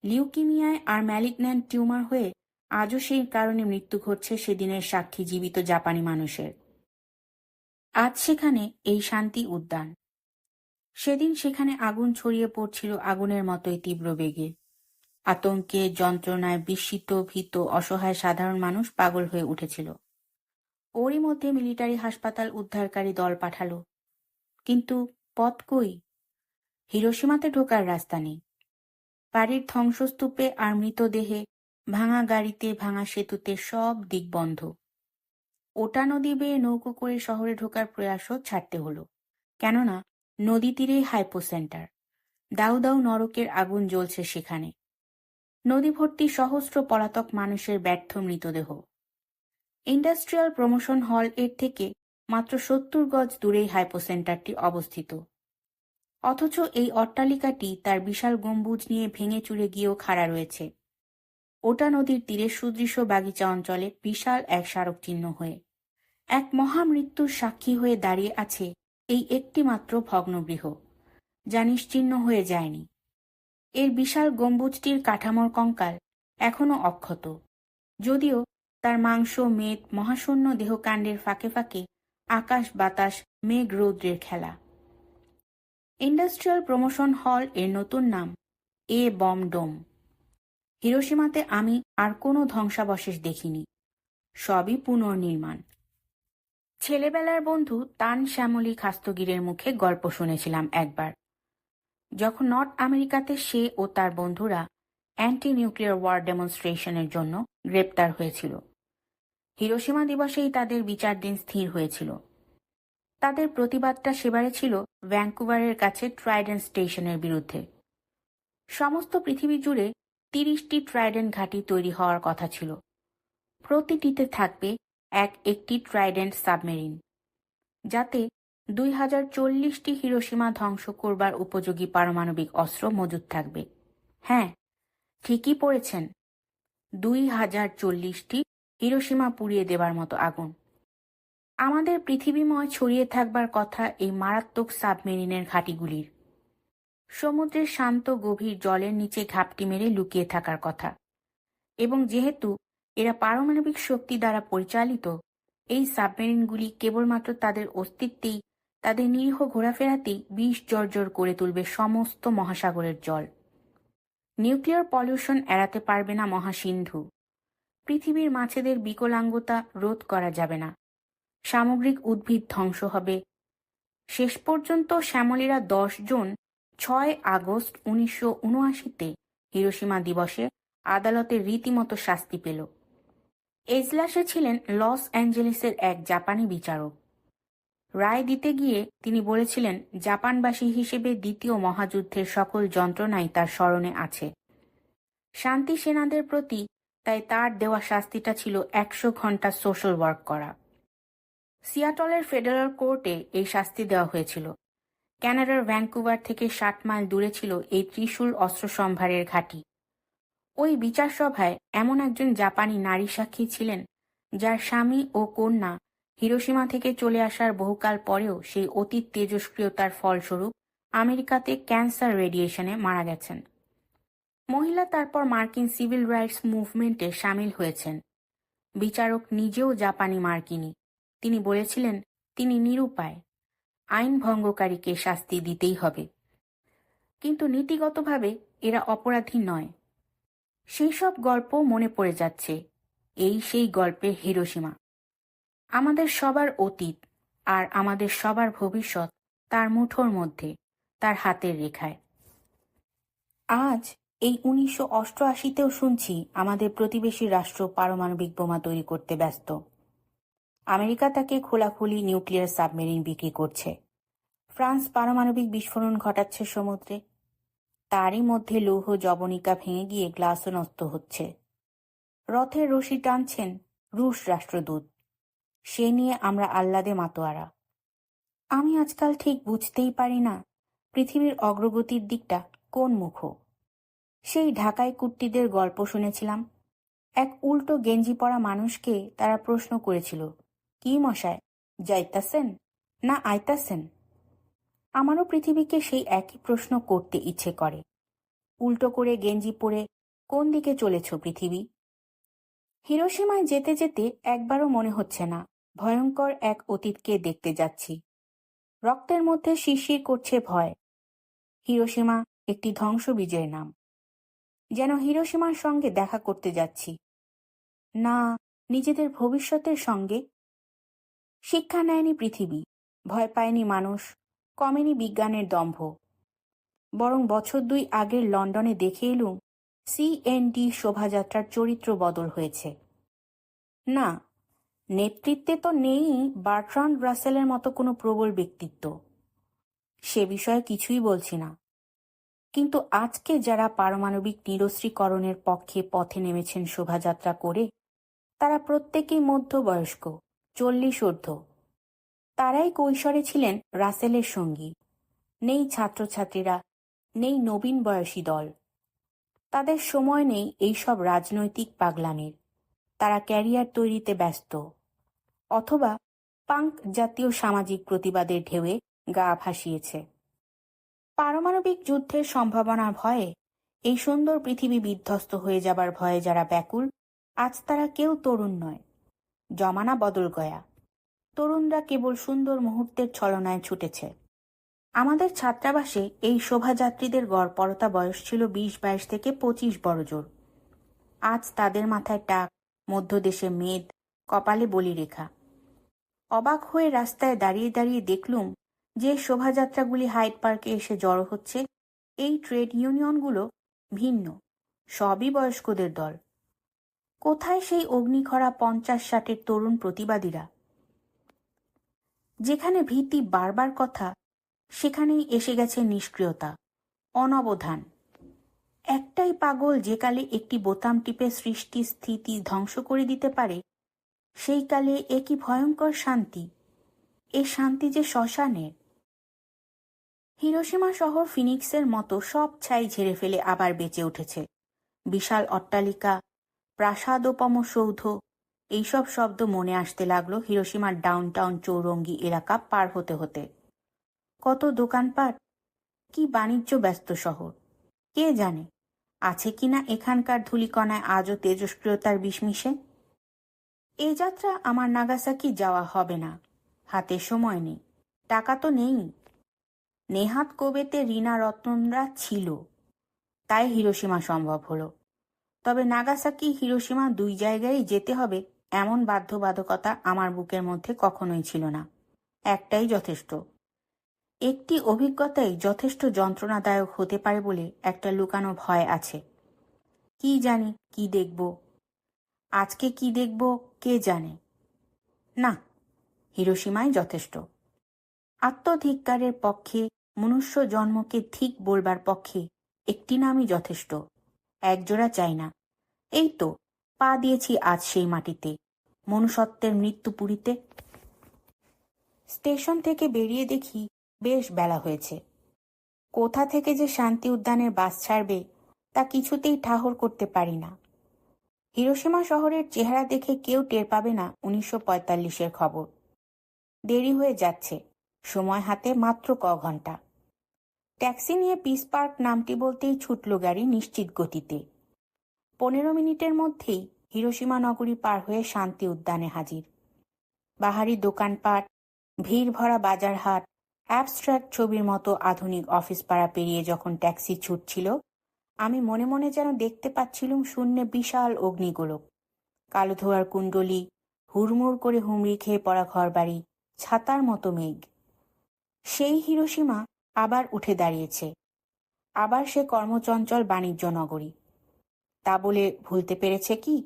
লিউকিমিয়ায় আর ম্যালিগন্যান্ট টিউমার হয়ে আজও সেই কারণে মৃত্যু ঘটছে সেদিনের সাক্ষী জীবিত জাপানি মানুষের। আজ সেখানে এই শান্তি উদ্যান। সেদিন সেখানে আগুন ছড়িয়ে পড়ছিল আগুনের মতোই তীব্র বেগে। আতঙ্কে, যন্ত্রণায় বিস্মিত, ভীত, অসহায় সাধারণ মানুষ পাগল হয়ে উঠেছিল। ওরই মধ্যে মিলিটারি হাসপাতাল উদ্ধারকারী দল পাঠালো। কিন্তু পথ কই? হিরোশিমাতে ঢোকার রাস্তা নেই। বাড়ির ধ্বংসস্তূপে আর মৃতদেহে, ভাঙা গাড়িতে, ভাঙা সেতুতে সব দিক বন্ধ। ওটা নদী বেয়ে নৌকো করে শহরে ঢোকার প্রয়াসও ছাড়তে হলো, কেননা নদী তীরেই হাইপোসেন্টার। দাউ দাউ নরকের আগুন জ্বলছে সেখানে। নদী ভর্তি সহস্র পলাতক মানুষের ব্যর্থ মৃতদেহ। ইন্ডাস্ট্রিয়াল প্রমোশন হল এর থেকে মাত্র 70 গজ দূরেই হাইপোসেন্টারটি অবস্থিত। অথচ এই অট্টালিকাটি তার বিশাল গম্বুজ নিয়ে ভেঙে চুরে গিয়েও খাড়া রয়েছে। ওটা নদীর তীরে সুদৃশ্য বাগিচা অঞ্চলে বিশাল এক স্মারক চিহ্ন হয়ে, এক মহামৃত্যুর সাক্ষী হয়ে দাঁড়িয়ে আছে এই একটি মাত্র ভগ্নগৃহ, যা নিশ্চিহ্ন হয়ে যায়নি। এর বিশাল গম্বুজটির কাঠামোর কঙ্কাল এখনো অক্ষত, যদিও তার মাংস, মেদ, মহাশূন্য দেহকাণ্ডের ফাঁকে ফাঁকে আকাশ বাতাস, মেঘ রৌদ্রের খেলা। ইন্ডাস্ট্রিয়াল প্রমোশন হল এর নতুন নাম এ বম ডোম। হিরোশিমাতে আমি আর কোনো ধ্বংসাবশেষ দেখিনি, সবই পুনর্নির্মাণ। ছেলেবেলার বন্ধু তান শ্যামলী খাস্তগিরের মুখে গল্প শুনেছিলাম একবার, যখন নর্থ আমেরিকাতে সে ও তার বন্ধুরা অ্যান্টি নিউক্লিয়ার ওয়ার ডেমনস্ট্রেশনের জন্য গ্রেপ্তার হয়েছিল। হিরোশিমা দিবসেই তাদের বিচার দিন স্থির হয়েছিল। তাদের প্রতিবাদটা সেবারে ছিল ভ্যাঙ্কুভারের কাছে ট্রাইডেন্ট স্টেশনের বিরুদ্ধে। সমস্ত পৃথিবী জুড়ে 30টি ট্রাইডেন্ট ঘাঁটি তৈরি হওয়ার কথা ছিল। প্রতিটিতে থাকবে একটি ট্রাইডেন্ট সাবমেরিন, যাতে 2040টি হিরোশিমা ধ্বংস করবার উপযোগী পারমাণবিক অস্ত্র মজুদ থাকবে। হ্যাঁ, ঠিকই পড়েছেন, 2040টি হিরোশিমা পুড়িয়ে দেবার মতো আগুন। আমাদের পৃথিবীময় ছড়িয়ে থাকবার কথা এই মারাত্মক সাবমেরিনের ঘাঁটিগুলির। সমুদ্রের শান্ত গভীর জলের নিচে ঘাপটি মেরে লুকিয়ে থাকার কথা। এবং যেহেতু এরা পারমাণবিক শক্তি দ্বারা পরিচালিত, এই সাবমেরিনগুলি কেবলমাত্র তাদের অস্তিত্বেই, তাদের নিরীহ ঘোরাফেরাতেই বিষ জর্জর করে তুলবে সমস্ত মহাসাগরের জল। নিউক্লিয়ার পলিউশন এড়াতে পারবে না মহাসিন্ধু। পৃথিবীর মাছেদের বিকলাঙ্গতা রোধ করা যাবে না। সামগ্রিক উদ্ভিদ ধ্বংস হবে। শেষ পর্যন্ত শ্যামলীরা 10 জন 6 আগস্ট 1979-তে হিরোশিমা দিবসে আদালতের রীতিমতো শাস্তি পেল। এজলাসে ছিলেন লস অ্যাঞ্জেলেসের এক জাপানি বিচারক। রায় দিতে গিয়ে তিনি বলেছিলেন, জাপানবাসী হিসেবে দ্বিতীয় মহাযুদ্ধের সকল যন্ত্রণাই তার স্মরণে আছে। শান্তি সেনাদের প্রতি তাই তার দেওয়া শাস্তিটা ছিল 100 ঘন্টা সোশ্যাল ওয়ার্ক করা। সিয়াটলের ফেডারেল কোর্টে এই শাস্তি দেওয়া হয়েছিল। ক্যানাডার ভ্যাঙ্কুভার থেকে 60 মাইল দূরে ছিল এই ত্রিশূল অস্ত্র সম্ভারের ঘাঁটি। ওই বিচার সভায় এমন একজন জাপানি নারী সাক্ষী ছিলেন, যার স্বামী ও কন্যা হিরোশিমা থেকে চলে আসার বহুকাল পরেও সেই অতীত তেজস্ক্রিয়তার ফলস্বরূপ আমেরিকাতে ক্যান্সার রেডিয়েশনে মারা গেছেন। মহিলা তারপর মার্কিন সিভিল রাইটস মুভমেন্টে সামিল হয়েছেন। বিচারক নিজেও জাপানি মার্কিনী। তিনি বলেছিলেন, তিনি নিরুপায়, আইন ভঙ্গকারীকে শাস্তি দিতেই হবে। কিন্তু নীতিগতভাবে এরা অপরাধী নয়। সেই সব গল্প মনে পড়ে যাচ্ছে। এই সেই গল্পের হিরোশিমা। আমাদের সবার অতীত আর আমাদের সবার ভবিষ্যৎ তার মুঠোর মধ্যে, তার হাতের রেখায়। আজ এই 1988-তেও শুনছি আমাদের প্রতিবেশী রাষ্ট্র পারমাণবিক বোমা তৈরি করতে ব্যস্ত। আমেরিকা তাকে খোলাখুলি নিউক্লিয়ার সাবমেরিন বিক্রি করছে। ফ্রান্স পারমাণবিক বিস্ফোরণ ঘটাচ্ছে সমুদ্রে। তারই মধ্যে লৌহ জবনিকা ভেঙে গিয়ে গ্লাসও নষ্ট হচ্ছে। রথের রশি টানছেন রুশ রাষ্ট্রদূত। সে নিয়ে আমরা আহ্লাদে মাতোয়ারা। আমি আজকাল ঠিক বুঝতেই পারি না পৃথিবীর অগ্রগতির দিকটা কোন মুখ। সেই ঢাকায় কুট্টিদের গল্প শুনেছিলাম। এক উল্টো গেঞ্জি পরা মানুষকে তারা প্রশ্ন করেছিল, কি মশায়, যাইতাছেন না আইতাছেন? আমারও পৃথিবীকে সেই একই প্রশ্ন করতে ইচ্ছে করে। উল্টো করে গেঞ্জি পরে কোন দিকে চলেছ পৃথিবী? হিরোশিমায় যেতে যেতে একবারও মনে হচ্ছে না ভয়ঙ্কর এক অতীতকে দেখতে যাচ্ছি। রক্তের মধ্যে শিরশির করছে ভয়। হিরোশিমা একটি ধ্বংসবীজের নাম। যেন হিরোশিমার সঙ্গে দেখা করতে যাচ্ছি, না নিজেদের ভবিষ্যতের সঙ্গে। শিক্ষা নেয়নি পৃথিবী, ভয় পায়নি মানুষ, কমেনি বিজ্ঞানের দম্ভ। বরং বছর 2 আগের লন্ডনে দেখে এলুম CND শোভাযাত্রার চরিত্র বদল হয়েছে। না, নেতৃত্বে তো নেই বার্ট্রান্ড রাসেলের মতো কোনো প্রবল ব্যক্তিত্ব। সে বিষয়ে কিছুই বলছি না। কিন্তু আজকে যারা পারমাণবিক নিরস্ত্রীকরণের পক্ষে পথে নেমেছেন শোভাযাত্রা করে, তারা প্রত্যেকেই মধ্যবয়স্ক, 40 ঊর্ধ্ব। তারাই কৈশোরে ছিলেন রাসেলের সঙ্গী। নেই ছাত্রছাত্রীরা, নেই নবীন বয়সী দল। তাদের সময় নেই এইসব রাজনৈতিক পাগলামির। তারা ক্যারিয়ার তৈরিতে ব্যস্ত, অথবা পাঙ্ক জাতীয় সামাজিক প্রতিবাদের ঢেউয়ে গা ভাসিয়েছে। পারমাণবিক যুদ্ধের সম্ভাবনার ভয়ে, এই সুন্দর পৃথিবী বিধ্বস্ত হয়ে যাবার ভয়ে যারা ব্যাকুল, আজ তারা কেউ তরুণ নয়। জমানা বদল গয়া। তরুণরা কেবল সুন্দর মুহূর্তের ছলনায় ছুটেছে। আমাদের ছাত্রাবাসে এই শোভাযাত্রীদের গড়পড়তা বয়স ছিল 20-22 থেকে 25 বড়জোর। আজ তাদের মাথায় টাক, মধ্যদেশে মেদ, কপালে বলিরেখা। অবাক হয়ে রাস্তায় দাঁড়িয়ে দাঁড়িয়ে দেখলুম যে শোভাযাত্রাগুলি হাইড পার্কে এসে জড়ো হচ্ছে, এই ট্রেড ইউনিয়নগুলো ভিন্ন, সবই বয়স্কদের দল। কোথায় সেই অগ্নিখরা 50-60-এর তরুণ প্রতিবাদীরা? যেখানে ভীতি বারবার কথা, সেখানেই এসে গেছে নিষ্ক্রিয়তা, অনবধান। একটাই পাগল যে কালে একটি বোতাম টিপে সৃষ্টি স্থিতি ধ্বংস করে দিতে পারে, সেই কালে এ কি ভয়ঙ্কর শান্তি! এ শান্তি যে শ্মশানের। হিরোশিমা শহর ফিনিক্সের মতো সব ছাই ঝেড়ে ফেলে আবার বেঁচে উঠেছে। বিশাল অট্টালিকা, প্রাসাদোপম সৌধ, এইসব শব্দ মনে আসতে লাগলো হিরোশিমার ডাউনটাউন চৌরঙ্গি এলাকা পার হতে হতে। কত দোকানপাট, কি বাণিজ্য ব্যস্ত শহর! কে জানে আছে কিনা এখানকার ধূলিকণায় আজও তেজস্ক্রিয়তার বিষ। এ যাত্রা আমার নাগাসাকি যাওয়া হবে না। হাতে সময় নেই, টাকা তো নেই। নেহাত কোবেতে রিনা রত্নরা ছিল, তাই হিরোশিমা সম্ভব হলো। তবে নাগাসাকি হিরোশিমা দুই জায়গায় যেতে হবে এমন বাধ্যবাধকতা আমার বুকের মধ্যে কখনোই ছিল না। একটাই যথেষ্ট। একটি অভিজ্ঞতাই যথেষ্ট যন্ত্রণাদায়ক হতে পারে বলে একটা লুকানো ভয় আছে। কি জানি কি দেখব, আজকে কি দেখব কে জানে। না, হিরোশিমাই যথেষ্ট। আত্মধিক্কারের পক্ষে, মনুষ্য জন্মকে ঠিক বলবার পক্ষে একটি নামই যথেষ্ট। একজোড়া চাই না। এই তো পা দিয়েছি আজ সেই মাটিতে, মনুষ্যত্বের মৃত্যুপুরীতে। স্টেশন থেকে বেরিয়ে দেখি বেশ বেলা হয়েছে। কোথা থেকে যে শান্তি উদ্যানের বাস ছাড়বে তা কিছুতেই ঠাহর করতে পারি না। হিরোশিমা শহরের চেহারা দেখে কেউ টের পাবে না 1945-এর খবর। দেরি হয়ে যাচ্ছে, সময় হাতে মাত্র ঘন্টা। ট্যাক্সি নিয়ে পিস পার্ক নামটি বলতেই ছুটল গাড়ি নিশ্চিত গতিতে। 15 মিনিটের মধ্যেই হিরোশিমা নগরী পার হয়ে শান্তি উদ্যানে হাজির। বাহারি দোকানপাট, ভিড় ভরা বাজারহাট, অ্যাবস্ট্রাক্ট ছবির মতো আধুনিক অফিস পাড়া পেরিয়ে যখন ট্যাক্সি ছুটছিল, আমি মনে মনে যেন দেখতে পাচ্ছিলুম শূন্যে বিশাল অগ্নিগোলক, কালো ধোয়ার কুণ্ডলী, হুড়মুড় করে হুমড়ি খেয়ে পড়া ঘরবাড়ি, ছাতার মতো মেঘ। সেই হিরোশিমা আবার উঠে দাঁড়িয়েছে। আবার সে কর্মচঞ্চল বাণিজ্য নগরী। তা বলে ভুলতে পেরেছে কি?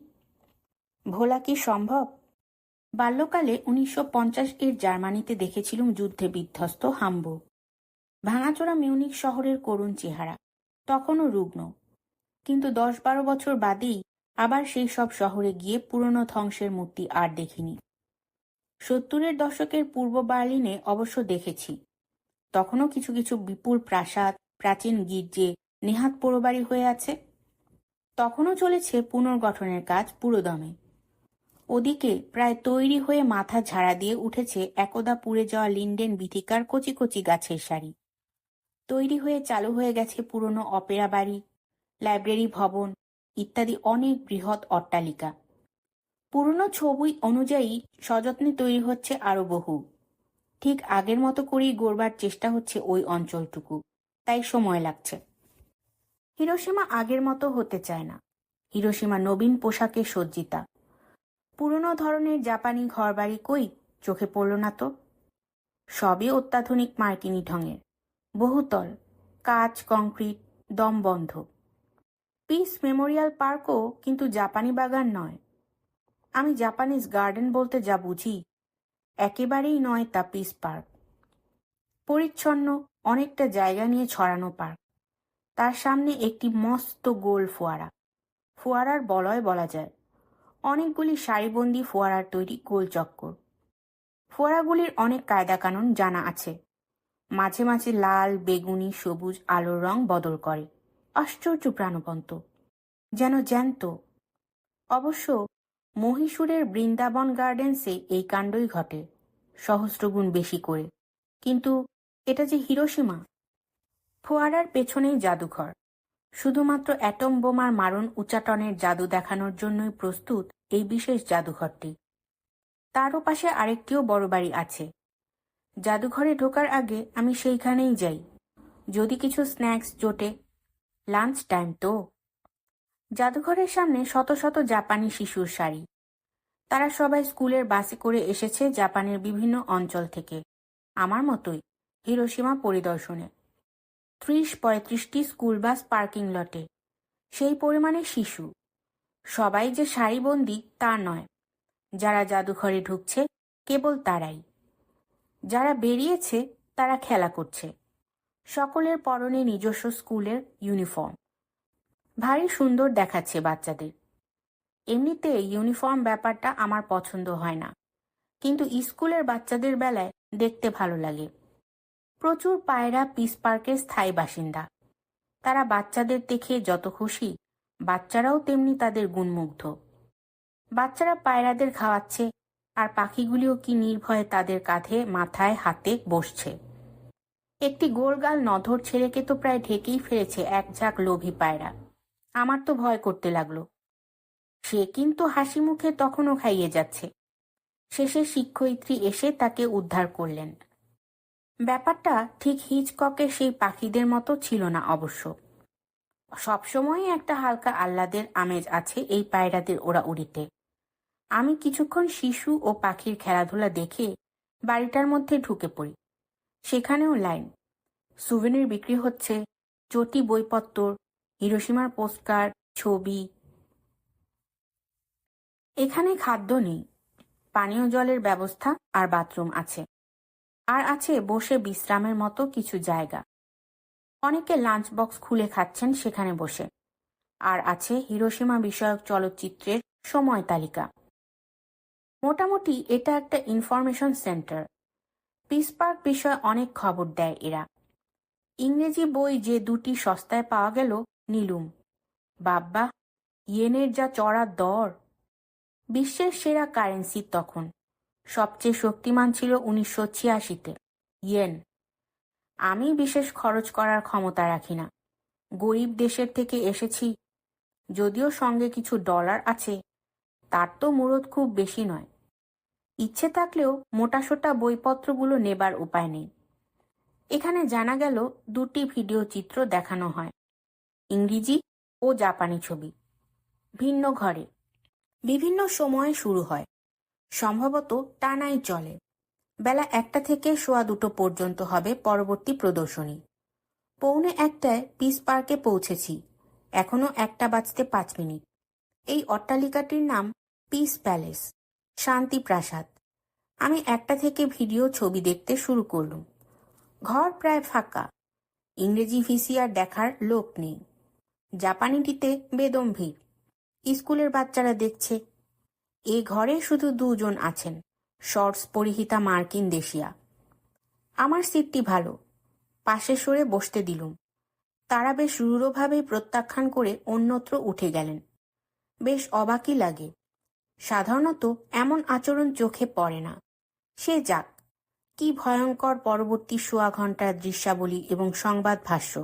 ভোলা কি সম্ভব? বাল্যকালে 1950-এর জার্মানিতে দেখেছিলুম যুদ্ধে বিধ্বস্ত হামবুর্গ, ভাঙাচোরা মিউনিক শহরের করুণ চেহারা, তখনও রুগ্ন। কিন্তু 10-12 বছর বাদেই আবার সেই সব শহরে গিয়ে পুরনো ধ্বংসের মূর্তি আর দেখিনি। 70-এর দশকের পূর্ব বার্লিনে অবশ্য দেখেছি। তখনও কিছু কিছু বিপুল প্রাসাদ, প্রাচীন গির্জে নেহাত পোড়োবাড়ি হয়ে আছে। তখনও চলেছে পুনর্গঠনের কাজ পুরোদমে। ওদিকে প্রায় তৈরি হয়ে মাথা ঝাড়া দিয়ে উঠেছে একদা পুড়ে যাওয়া লিন্ডেন বিথিকার কচি কচি গাছের সারি। তৈরি হয়ে চালু হয়ে গেছে পুরনো অপেরা বাড়ি, লাইব্রেরি ভবন ইত্যাদি অনেক বৃহৎ অট্টালিকা। পুরনো ছবি অনুযায়ী সযত্নে তৈরি হচ্ছে আরো বহু। ঠিক আগের মতো করেই গড়বার চেষ্টা হচ্ছে ওই অঞ্চলটুকু, তাই সময় লাগছে। হিরোশিমা আগের মতো হতে চায় না। হিরোশিমা নবীন পোশাকে সজ্জিতা। পুরনো ধরনের জাপানি ঘরবাড়ি কই চোখে পড়ল না তো। সবই অত্যাধুনিক মার্কিনী ঢঙের, বহুতল, কাঁচ কংক্রিট, দম বন্ধ। পিস মেমোরিয়াল পার্কও কিন্তু জাপানি বাগান নয়। আমি জাপানিজ গার্ডেন বলতে যা বুঝি, একেবারেই নয় তা পিস পার্ক। পরিচ্ছন্ন, অনেকটা জায়গা নিয়ে ছড়ানো পার্ক। তার সামনে একটি মস্ত গোল ফোয়ারা, ফোয়ারার বলয় বলা যায়। অনেকগুলি সারিবন্দি ফোয়ারার তৈরি গোল চক্কর। ফোয়ারাগুলির অনেক কায়দা কানুন জানা আছে। মাঝে মাঝে লাল, বেগুনি, সবুজ আলোর রং বদল করে, আশ্চর্য প্রাণবন্ত, যেন জ্যান্ত। অবশ্য মহীশূরের বৃন্দাবন গার্ডেন্সে এই কাণ্ডই ঘটে, সহস্রগুণ বেশি করে। কিন্তু এটা যে হিরোশিমা। ফোয়ারার পেছনেই জাদুঘর। শুধুমাত্র অ্যাটম বোমার মারণ উচ্চাটনের জাদু দেখানোর জন্যই প্রস্তুত এই বিশেষ জাদুঘরটি। তারও পাশে আরেকটিও বড় বাড়ি আছে। জাদুঘরে ঢোকার আগে আমি সেইখানেই যাই, যদি কিছু স্ন্যাক্স জোটে। লাঞ্চ টাইম তো। জাদুঘরের সামনে শত শত জাপানি শিশুর সারি। তারা সবাই স্কুলের বাসে করে এসেছে জাপানের বিভিন্ন অঞ্চল থেকে, আমার মতোই হিরোশিমা পরিদর্শনে। 30-35টি স্কুল বাস পার্কিং লটে। সেই পরিমাণে শিশু। সবাই যে সারিবন্দি তা নয়। যারা জাদুঘরে ঢুকছে কেবল তারাই। যারা বেরিয়েছে তারা খেলা করছে। সকলের পরনে নিজস্ব স্কুলের ইউনিফর্ম। ভারী সুন্দর দেখাচ্ছে বাচ্চাদের। এমনিতে ইউনিফর্ম ব্যাপারটা আমার পছন্দ হয় না, কিন্তু স্কুলের বাচ্চাদের বেলায় দেখতে ভালো লাগে। প্রচুর পায়রা পিস পার্কের স্থায়ী বাসিন্দা। তারা বাচ্চাদের দেখে যত খুশি, বাচ্চারাও তেমনি তাদের গুণমুগ্ধ। বাচ্চারা পায়রাদের খাওয়াচ্ছে, আর পাখিগুলিও কি নির্ভয়ে তাদের কাঁধে মাথায় হাতে বসছে। একটি গোলগাল নধর ছেলেকে তো প্রায় ঢেকেই ফেলেছে এক ঝাঁক লোভী পায়রা। আমার তো ভয় করতে লাগলো। সে কিন্তু হাসি মুখে তখনও খাইয়ে যাচ্ছে। শেষে শিক্ষয়িত্রী এসে তাকে উদ্ধার করলেন। ব্যাপারটা ঠিক হিচককের সেই পাখিদের মতো ছিল না অবশ্য। সবসময় একটা হালকা আহ্লাদের আমেজ আছে এই পায়রাদের ওড়াউড়িতে। আমি কিছুক্ষণ শিশু ও পাখির খেলাধুলা দেখে বাড়িটার মধ্যে ঢুকে পড়ি। সেখানেও লাইন, সুভেনির বিক্রি হচ্ছে, চটি বইপত্র, হিরোশিমার পোস্টকার্ড, ছবি। এখানে খাদ্য নেই, পানীয় জলের ব্যবস্থা আর বাথরুম আছে, আর আছে বসে বিশ্রামের মতো কিছু জায়গা। অনেকে লাঞ্চ বক্স খুলে খাচ্ছেন সেখানে বসে, আর আছে হিরোশিমা বিষয়ক চলচ্চিত্রের সময় তালিকা। মোটামুটি এটা একটা ইনফরমেশন সেন্টার। পিস পার্ক বিষয়ে অনেক খবর দেয় এরা। ইংরেজি বই যে দুটি সস্তায় পাওয়া গেল নিলুম। বাব্বা, ইয়েনের যা চড়া দর! বিশ্বের সেরা কারেন্সি তখন। সবচেয়ে শক্তিমান ছিল 1986-তে ইয়েন। আমি বিশেষ খরচ করার ক্ষমতা রাখি না। গরিব দেশের থেকে এসেছি, যদিও সঙ্গে কিছু ডলার আছে, তার তো মুরত খুব বেশি নয়। ইচ্ছে থাকলেও মোটাসোটা বইপত্রগুলো নেবার উপায় নেই। এখানে জানা গেল দুটি ভিডিও চিত্র দেখানো হয়, ইংরেজি ও জাপানি ছবি, ভিন্ন ঘরে, বিভিন্ন সময়ে শুরু হয়। সম্ভবত টানাই চলে। বেলা 1টা থেকে সোয়া 2টো পর্যন্ত হবে পরবর্তী প্রদর্শনী। 1:45টায় পিস পার্কে পৌঁছেছি। এখনো 1টা বাজতে 5 মিনিট। এই অট্টালিকাটির নাম পিস প্যালেস, শান্তি প্রাসাদ। আমি 1টা থেকে ভিডিও ছবি দেখতে শুরু করলুম। ঘর প্রায় ফাঁকা। ইংরেজি ভিসিআর দেখার লোক নেই। জাপানিটিতে বেদম ভিড়। স্কুলের বাচ্চারা দেখছে। এ ঘরে শুধু 2 জন আছেন, শর্টস পরিহিতা মার্কিন দেশিয়া। আমার সিটটি ভালো, পাশে সরে বসতে দিলুম। তারা বেশ রূঢ়ভাবেই প্রত্যাখ্যান করে অন্যত্র উঠে গেলেন। বেশ অবাকই লাগে। সাধারণত এমন আচরণ চোখে পড়ে না। সে যাক, কি ভয়ঙ্কর পরবর্তী সোয়া ঘন্টার দৃশ্যাবলী এবং সংবাদ ভাষ্য।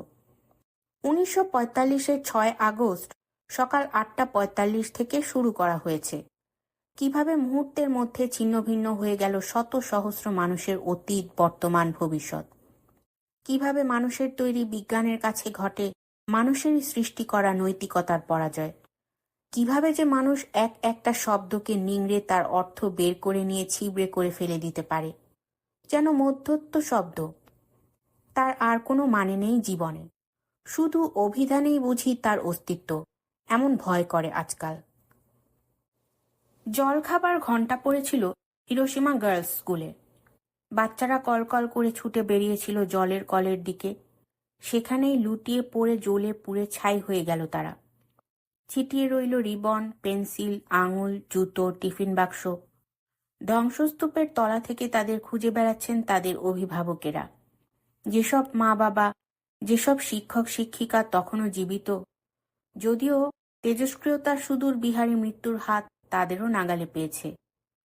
1945-এর 6 আগস্ট সকাল 8:45 থেকে শুরু করা হয়েছে। কিভাবে মুহূর্তের মধ্যে ছিন্নভিন্ন হয়ে গেল শত সহস্র মানুষের অতীত, বর্তমান, ভবিষ্যৎ। কিভাবে মানুষের তৈরি বিজ্ঞানের কাছে ঘটে মানুষেরই সৃষ্টি করা নৈতিকতার পরাজয়। কিভাবে যে মানুষ একটা শব্দকে নিংড়ে তার অর্থ বের করে নিয়ে ছিবড়ে করে ফেলে দিতে পারে, যেন মধ্যত্ব শব্দ। তার আর কোনো মানে নেই জীবনে, শুধু অভিধানেই বুঝি তার অস্তিত্ব। এমন ভয় করে আজকাল। জলখাবার ঘণ্টা পড়েছিল হিরোশিমা গার্লস স্কুলে। বাচ্চারা কলকল করে ছুটে বেরিয়েছিল জলের কলের দিকে। সেখানেই লুটিয়ে পড়ে জ্বলে পুড়ে ছাই হয়ে গেল তারা। ছিটিয়ে রইল রিবন, পেন্সিল, আঙুল, জুতো, টিফিন বাক্স। ধ্বংসস্তূপের তলা থেকে তাদের খুঁজে বেড়াচ্ছেন তাদের অভিভাবকেরা। যেসব মা বাবা, যেসব শিক্ষক শিক্ষিকা তখনও জীবিত, যদিও তেজস্ক্রিয়তার সুদূর বিহারী মৃত্যুর হাত তাদেরও নাগালে পেয়েছে,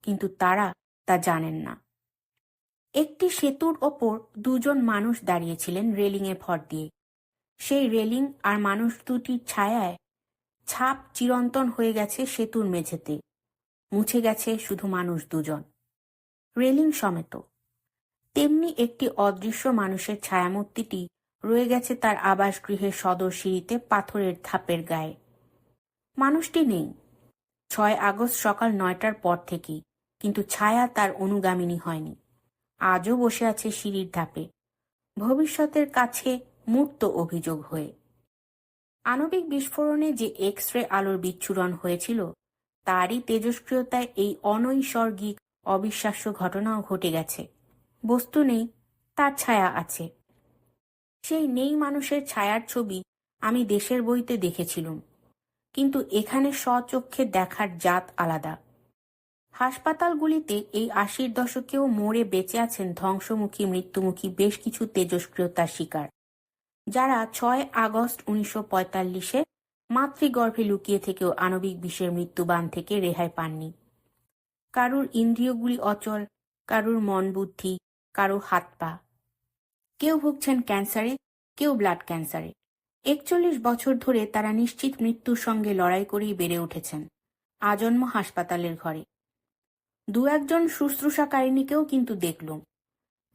কিন্তু তারা তা জানেন না। একটি সেতুর ওপর 2 জন মানুষ দাঁড়িয়েছিলেন রেলিংয়ে ভর দিয়ে। সেই রেলিং আর মানুষ দুটির ছায়ায় ছাপ চিরন্তন হয়ে গেছে সেতুর মেঝেতে। মুছে গেছে শুধু মানুষ 2 জন, রেলিং সমেত। তেমনি একটি অদৃশ্য মানুষের ছায়ামূর্তিটি রয়ে গেছে তার আবাসগৃহের সদর সিঁড়িতে পাথরের ধাপের গায়ে। মানুষটি নেই 6 আগস্ট সকাল 9টার পর থেকেই, কিন্তু ছায়া তার অনুগামিনী হয়নি। আজও বসে আছে সিঁড়ির ধাপে, ভবিষ্যতের কাছে মূর্ত অভিযোগ হয়ে। আণবিক বিস্ফোরণে যে এক্স রে আলোর বিচ্ছুরণ হয়েছিল, তারই তেজস্ক্রিয়তায় এই অনৈসর্গিক অবিশ্বাস্য ঘটনাও ঘটে গেছে। বস্তু নেই, তার ছায়া আছে। সেই নেই মানুষের ছায়ার ছবি আমি দেশের বইতে দেখেছিলুম, কিন্তু এখানে স্বচক্ষে দেখার জাত আলাদা। হাসপাতালগুলিতে এই ৮০-র দশকেও মরে বেঁচে আছেন ধ্বংসমুখী মৃত্যুমুখী বেশ কিছু তেজস্ক্রিয়তার শিকার, যারা ৬ আগস্ট ১৯৪৫-এ মাতৃগর্ভে লুকিয়ে থেকেও আণবিক বিষের মৃত্যুবান থেকে রেহাই পাননি। কারুর ইন্দ্রিয়গুলি অচল, কারুর মন বুদ্ধি, কারো হাত পা। কেউ ভুগছেন ক্যান্সারে, কেউ ব্লাড ক্যান্সারে। ৪১ বছর ধরে তারা নিশ্চিত মৃত্যুর সঙ্গে লড়াই করেই বেড়ে উঠেছেন আজন্ম হাসপাতালের ঘরে। দু একজন শুশ্রূষাকারিণীকেও কিন্তু দেখলুম।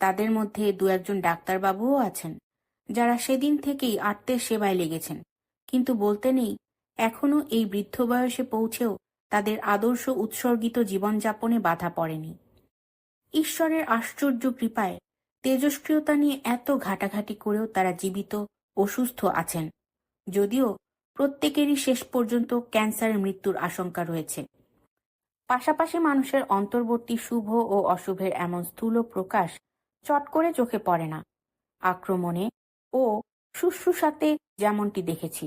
তাদের মধ্যে দু একজন ডাক্তারবাবুও আছেন, যারা সেদিন থেকেই আত্মের সেবায় লেগেছেন, কিন্তু বলতে নেই এখনো এই বৃদ্ধ বয়সে পৌঁছেও তাদের আদর্শ উৎসর্গিত জীবনযাপনে বাধা পড়েনি। ঈশ্বরের আশ্চর্য কৃপায় তেজস্ক্রিয়তা নিয়ে এত ঘাটাঘাটি করেও তারা জীবিত ও সুস্থ আছেন, যদিও প্রত্যেকেরই শেষ পর্যন্ত ক্যান্সারের মৃত্যুর আশঙ্কা রয়েছে। পাশাপাশি মানুষের অন্তর্বর্তী শুভ ও অশুভের এমন স্থূল প্রকাশ চট করে চোখে পড়ে না, আক্রমণে ও শুশ্রূষাতে যেমনটি দেখেছি।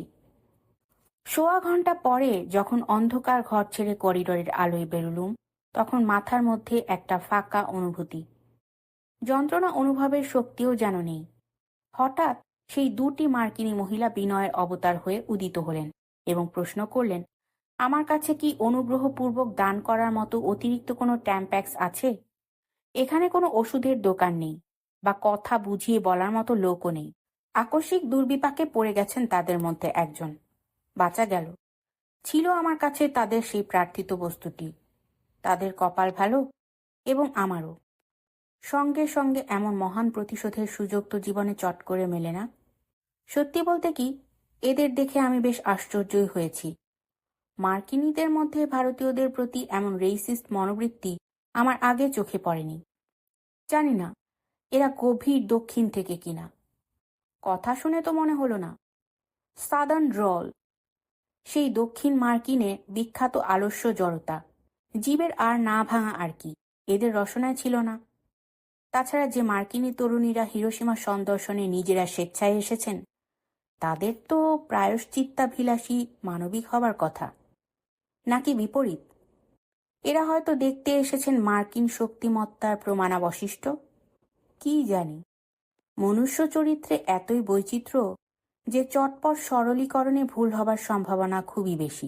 সোয়া ঘন্টা পরে যখন অন্ধকার ঘর ছেড়ে করিডোরের আলোয় বেরুলুম, তখন মাথার মধ্যে একটা ফাঁকা অনুভূতি, যন্ত্রণা অনুভবের শক্তিও যেন নেই। হঠাৎ সেই দুটি মার্কিনী মহিলা বিনয়ের অবতার হয়ে উদিত হলেন এবং প্রশ্ন করলেন, আমার কাছে কি অনুগ্রহপূর্বক দান করার মতো অতিরিক্ত কোনো ট্যাম্প্যাক্স আছে? এখানে কোনো ওষুধের দোকান নেই, বা কথা বুঝিয়ে বলার মতো লোকও নেই। আকস্মিক দুর্বিপাকে পড়ে গেছেন তাদের মধ্যে একজন। বাঁচা গেল। ছিল আমার কাছে তাদের সেই প্রার্থিত বস্তুটি। তাদের কপাল ভালো, এবং আমারও। সঙ্গে সঙ্গে এমন মহান প্রতিশোধের সুযোগ তো জীবনে চট করে মেলে না। সত্যি বলতে কি, এদের দেখে আমি বেশ আশ্চর্যই হয়েছি। মার্কিনীদের মধ্যে ভারতীয়দের প্রতি এমন রেইসিস্ট মনোবৃত্তি আমার আগে চোখে পড়েনি। জানি না এরা গভীর দক্ষিণ থেকে কিনা। কথা শুনে তো মনে হলো না। সাদার্ন ড্রল, সেই দক্ষিণ মার্কিনে বিখ্যাত আলস্য জড়তা, জীবের আর না ভাঙা আর কি, এদের রসনায় ছিল না। তাছাড়া যে মার্কিনী তরুণীরা হিরোশিমা সন্দর্শনে নিজেরা স্বেচ্ছায় এসেছেন, তাদের তো প্রায়শ্চিত্তাভিলাষী মানবিক হবার কথা, নাকি বিপরীত? এরা হয়তো দেখতে এসেছেন মার্কিন শক্তিমত্তার প্রমাণাবশিষ্ট, কি জানি। মনুষ্য চরিত্রে এতই বৈচিত্র্য যে চটপট সরলীকরণে ভুল হবার সম্ভাবনা খুবই বেশি।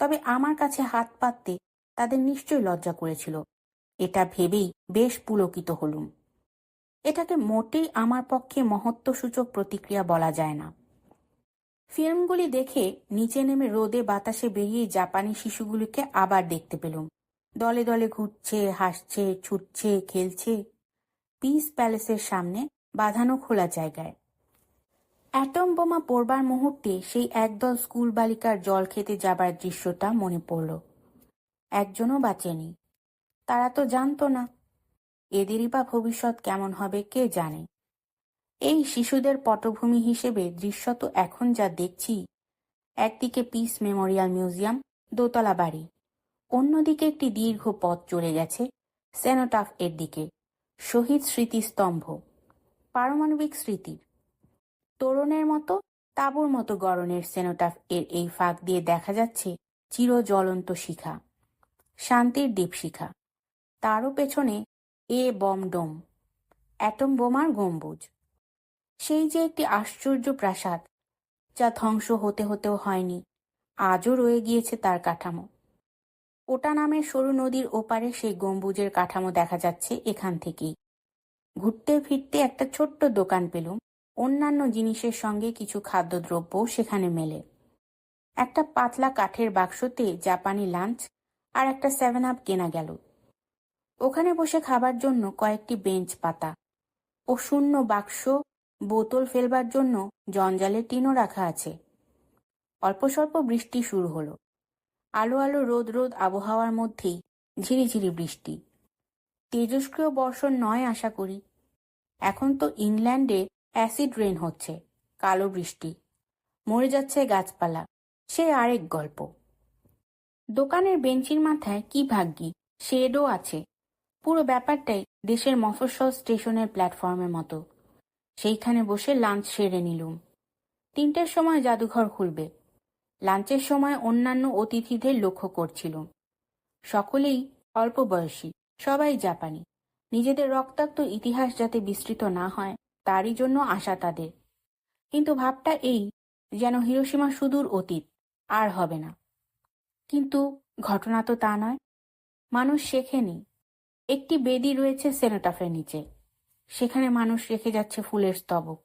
তবে আমার কাছে হাত পাততে তাদের নিশ্চয় লজ্জা করেছিল, এটা ভেবেই বেশ পুলকিত হলুম। এটাকে মোটেই আমার পক্ষে মহত্বসূচক প্রতিক্রিয়া বলা যায় না। ফিল্মগুলি দেখে নিচে নেমে রোদে বাতাসে বেরিয়ে জাপানি শিশুগুলিকে আবার দেখতে পেলুম। দলে দলে ঘুরছে, হাসছে, ছুটছে, খেলছে পিস প্যালেসের সামনে বাঁধানো খোলা জায়গায়। অ্যাটম বোমা পড়বার মুহূর্তে সেই একদল স্কুল বালিকার জল খেতে যাবার দৃশ্যটা মনে পড়ল। একজনও বাঁচেনি। তারা তো জানতো না। এদেরই বা ভবিষ্যৎ কেমন হবে কে জানে। এই শিশুদের পটভূমি হিসেবে দৃশ্যত এখন যা দেখছি, একদিকে পিস মেমোরিয়াল মিউজিয়াম, দোতলা বাড়ি, অন্যদিকে একটি দীর্ঘ পথ চলে গেছে সেনোটাফ এর দিকে, শহীদ স্মৃতিস্তম্ভ, পারমাণবিক স্মৃতির। তোরণের মতো, তাঁবুর মতো গড়নের সেনোটাফ এর এই ফাঁক দিয়ে দেখা যাচ্ছে চির জ্বলন্ত শিখা, শান্তির দীপশিখা। তারও পেছনে বম ডোম, অ্যাটম বোমার গম্বুজ। সেই যে একটি আশ্চর্য প্রাসাদ, যা ধ্বংস হতে হতেও হয়নি, আজও রয়ে গিয়েছে তার কাঠামো। ওটা নামের সরু নদীর ওপারে সেই গম্বুজের কাঠামো দেখা যাচ্ছে এখান থেকেই। ঘুরতে ফিরতে একটা ছোট্ট দোকান পেলুম, অন্যান্য জিনিসের সঙ্গে কিছু খাদ্যদ্রব্যও সেখানে মেলে। একটা পাতলা কাঠের বাক্সতে জাপানি লাঞ্চ আর একটা 7 আপ কেনা গেল। ওখানে বসে খাবার জন্য কয়েকটি বেঞ্চ পাতা ও শূন্য বাক্স, বোতল ফেলবার জন্য জঞ্জালের টিনও রাখা আছে। অল্প স্বল্প বৃষ্টি শুরু হলো। আলো আলো রোদ রোদ আবহাওয়ার মধ্যেই ঝিরিঝিরি বৃষ্টি। তেজস্ক্রিয় বর্ষণ নয় আশা করি। এখন তো ইংল্যান্ডে অ্যাসিড রেন হচ্ছে, কালো বৃষ্টি, মরে যাচ্ছে গাছপালা, সে আরেক গল্প। দোকানের বেঞ্চির মাথায় কি ভাগ্যি শেডও আছে। পুরো ব্যাপারটাই দেশের মফস্বল স্টেশনের প্ল্যাটফর্মের মতো। সেইখানে বসে লাঞ্চ সেরে নিলুম। 3টের সময় জাদুঘর খুলবে। লাঞ্চের সময় অন্যান্য অতিথিদের লক্ষ্য করছিল। সকলেই অল্প বয়সী, সবাই জাপানি। নিজেদের রক্তাক্ত ইতিহাস যাতে বিস্তৃত না হয় তারই জন্য আশা তাদের। কিন্তু ভাবটা এই, যেন হিরোশিমা সুদূর অতীত, আর হবে না। কিন্তু ঘটনা তো তা নয়। মানুষ শেখেনি। একটি বেদি রয়েছে সেনোটাফের নিচে, সেখানে মানুষ রেখে যাচ্ছে ফুলের স্তবক।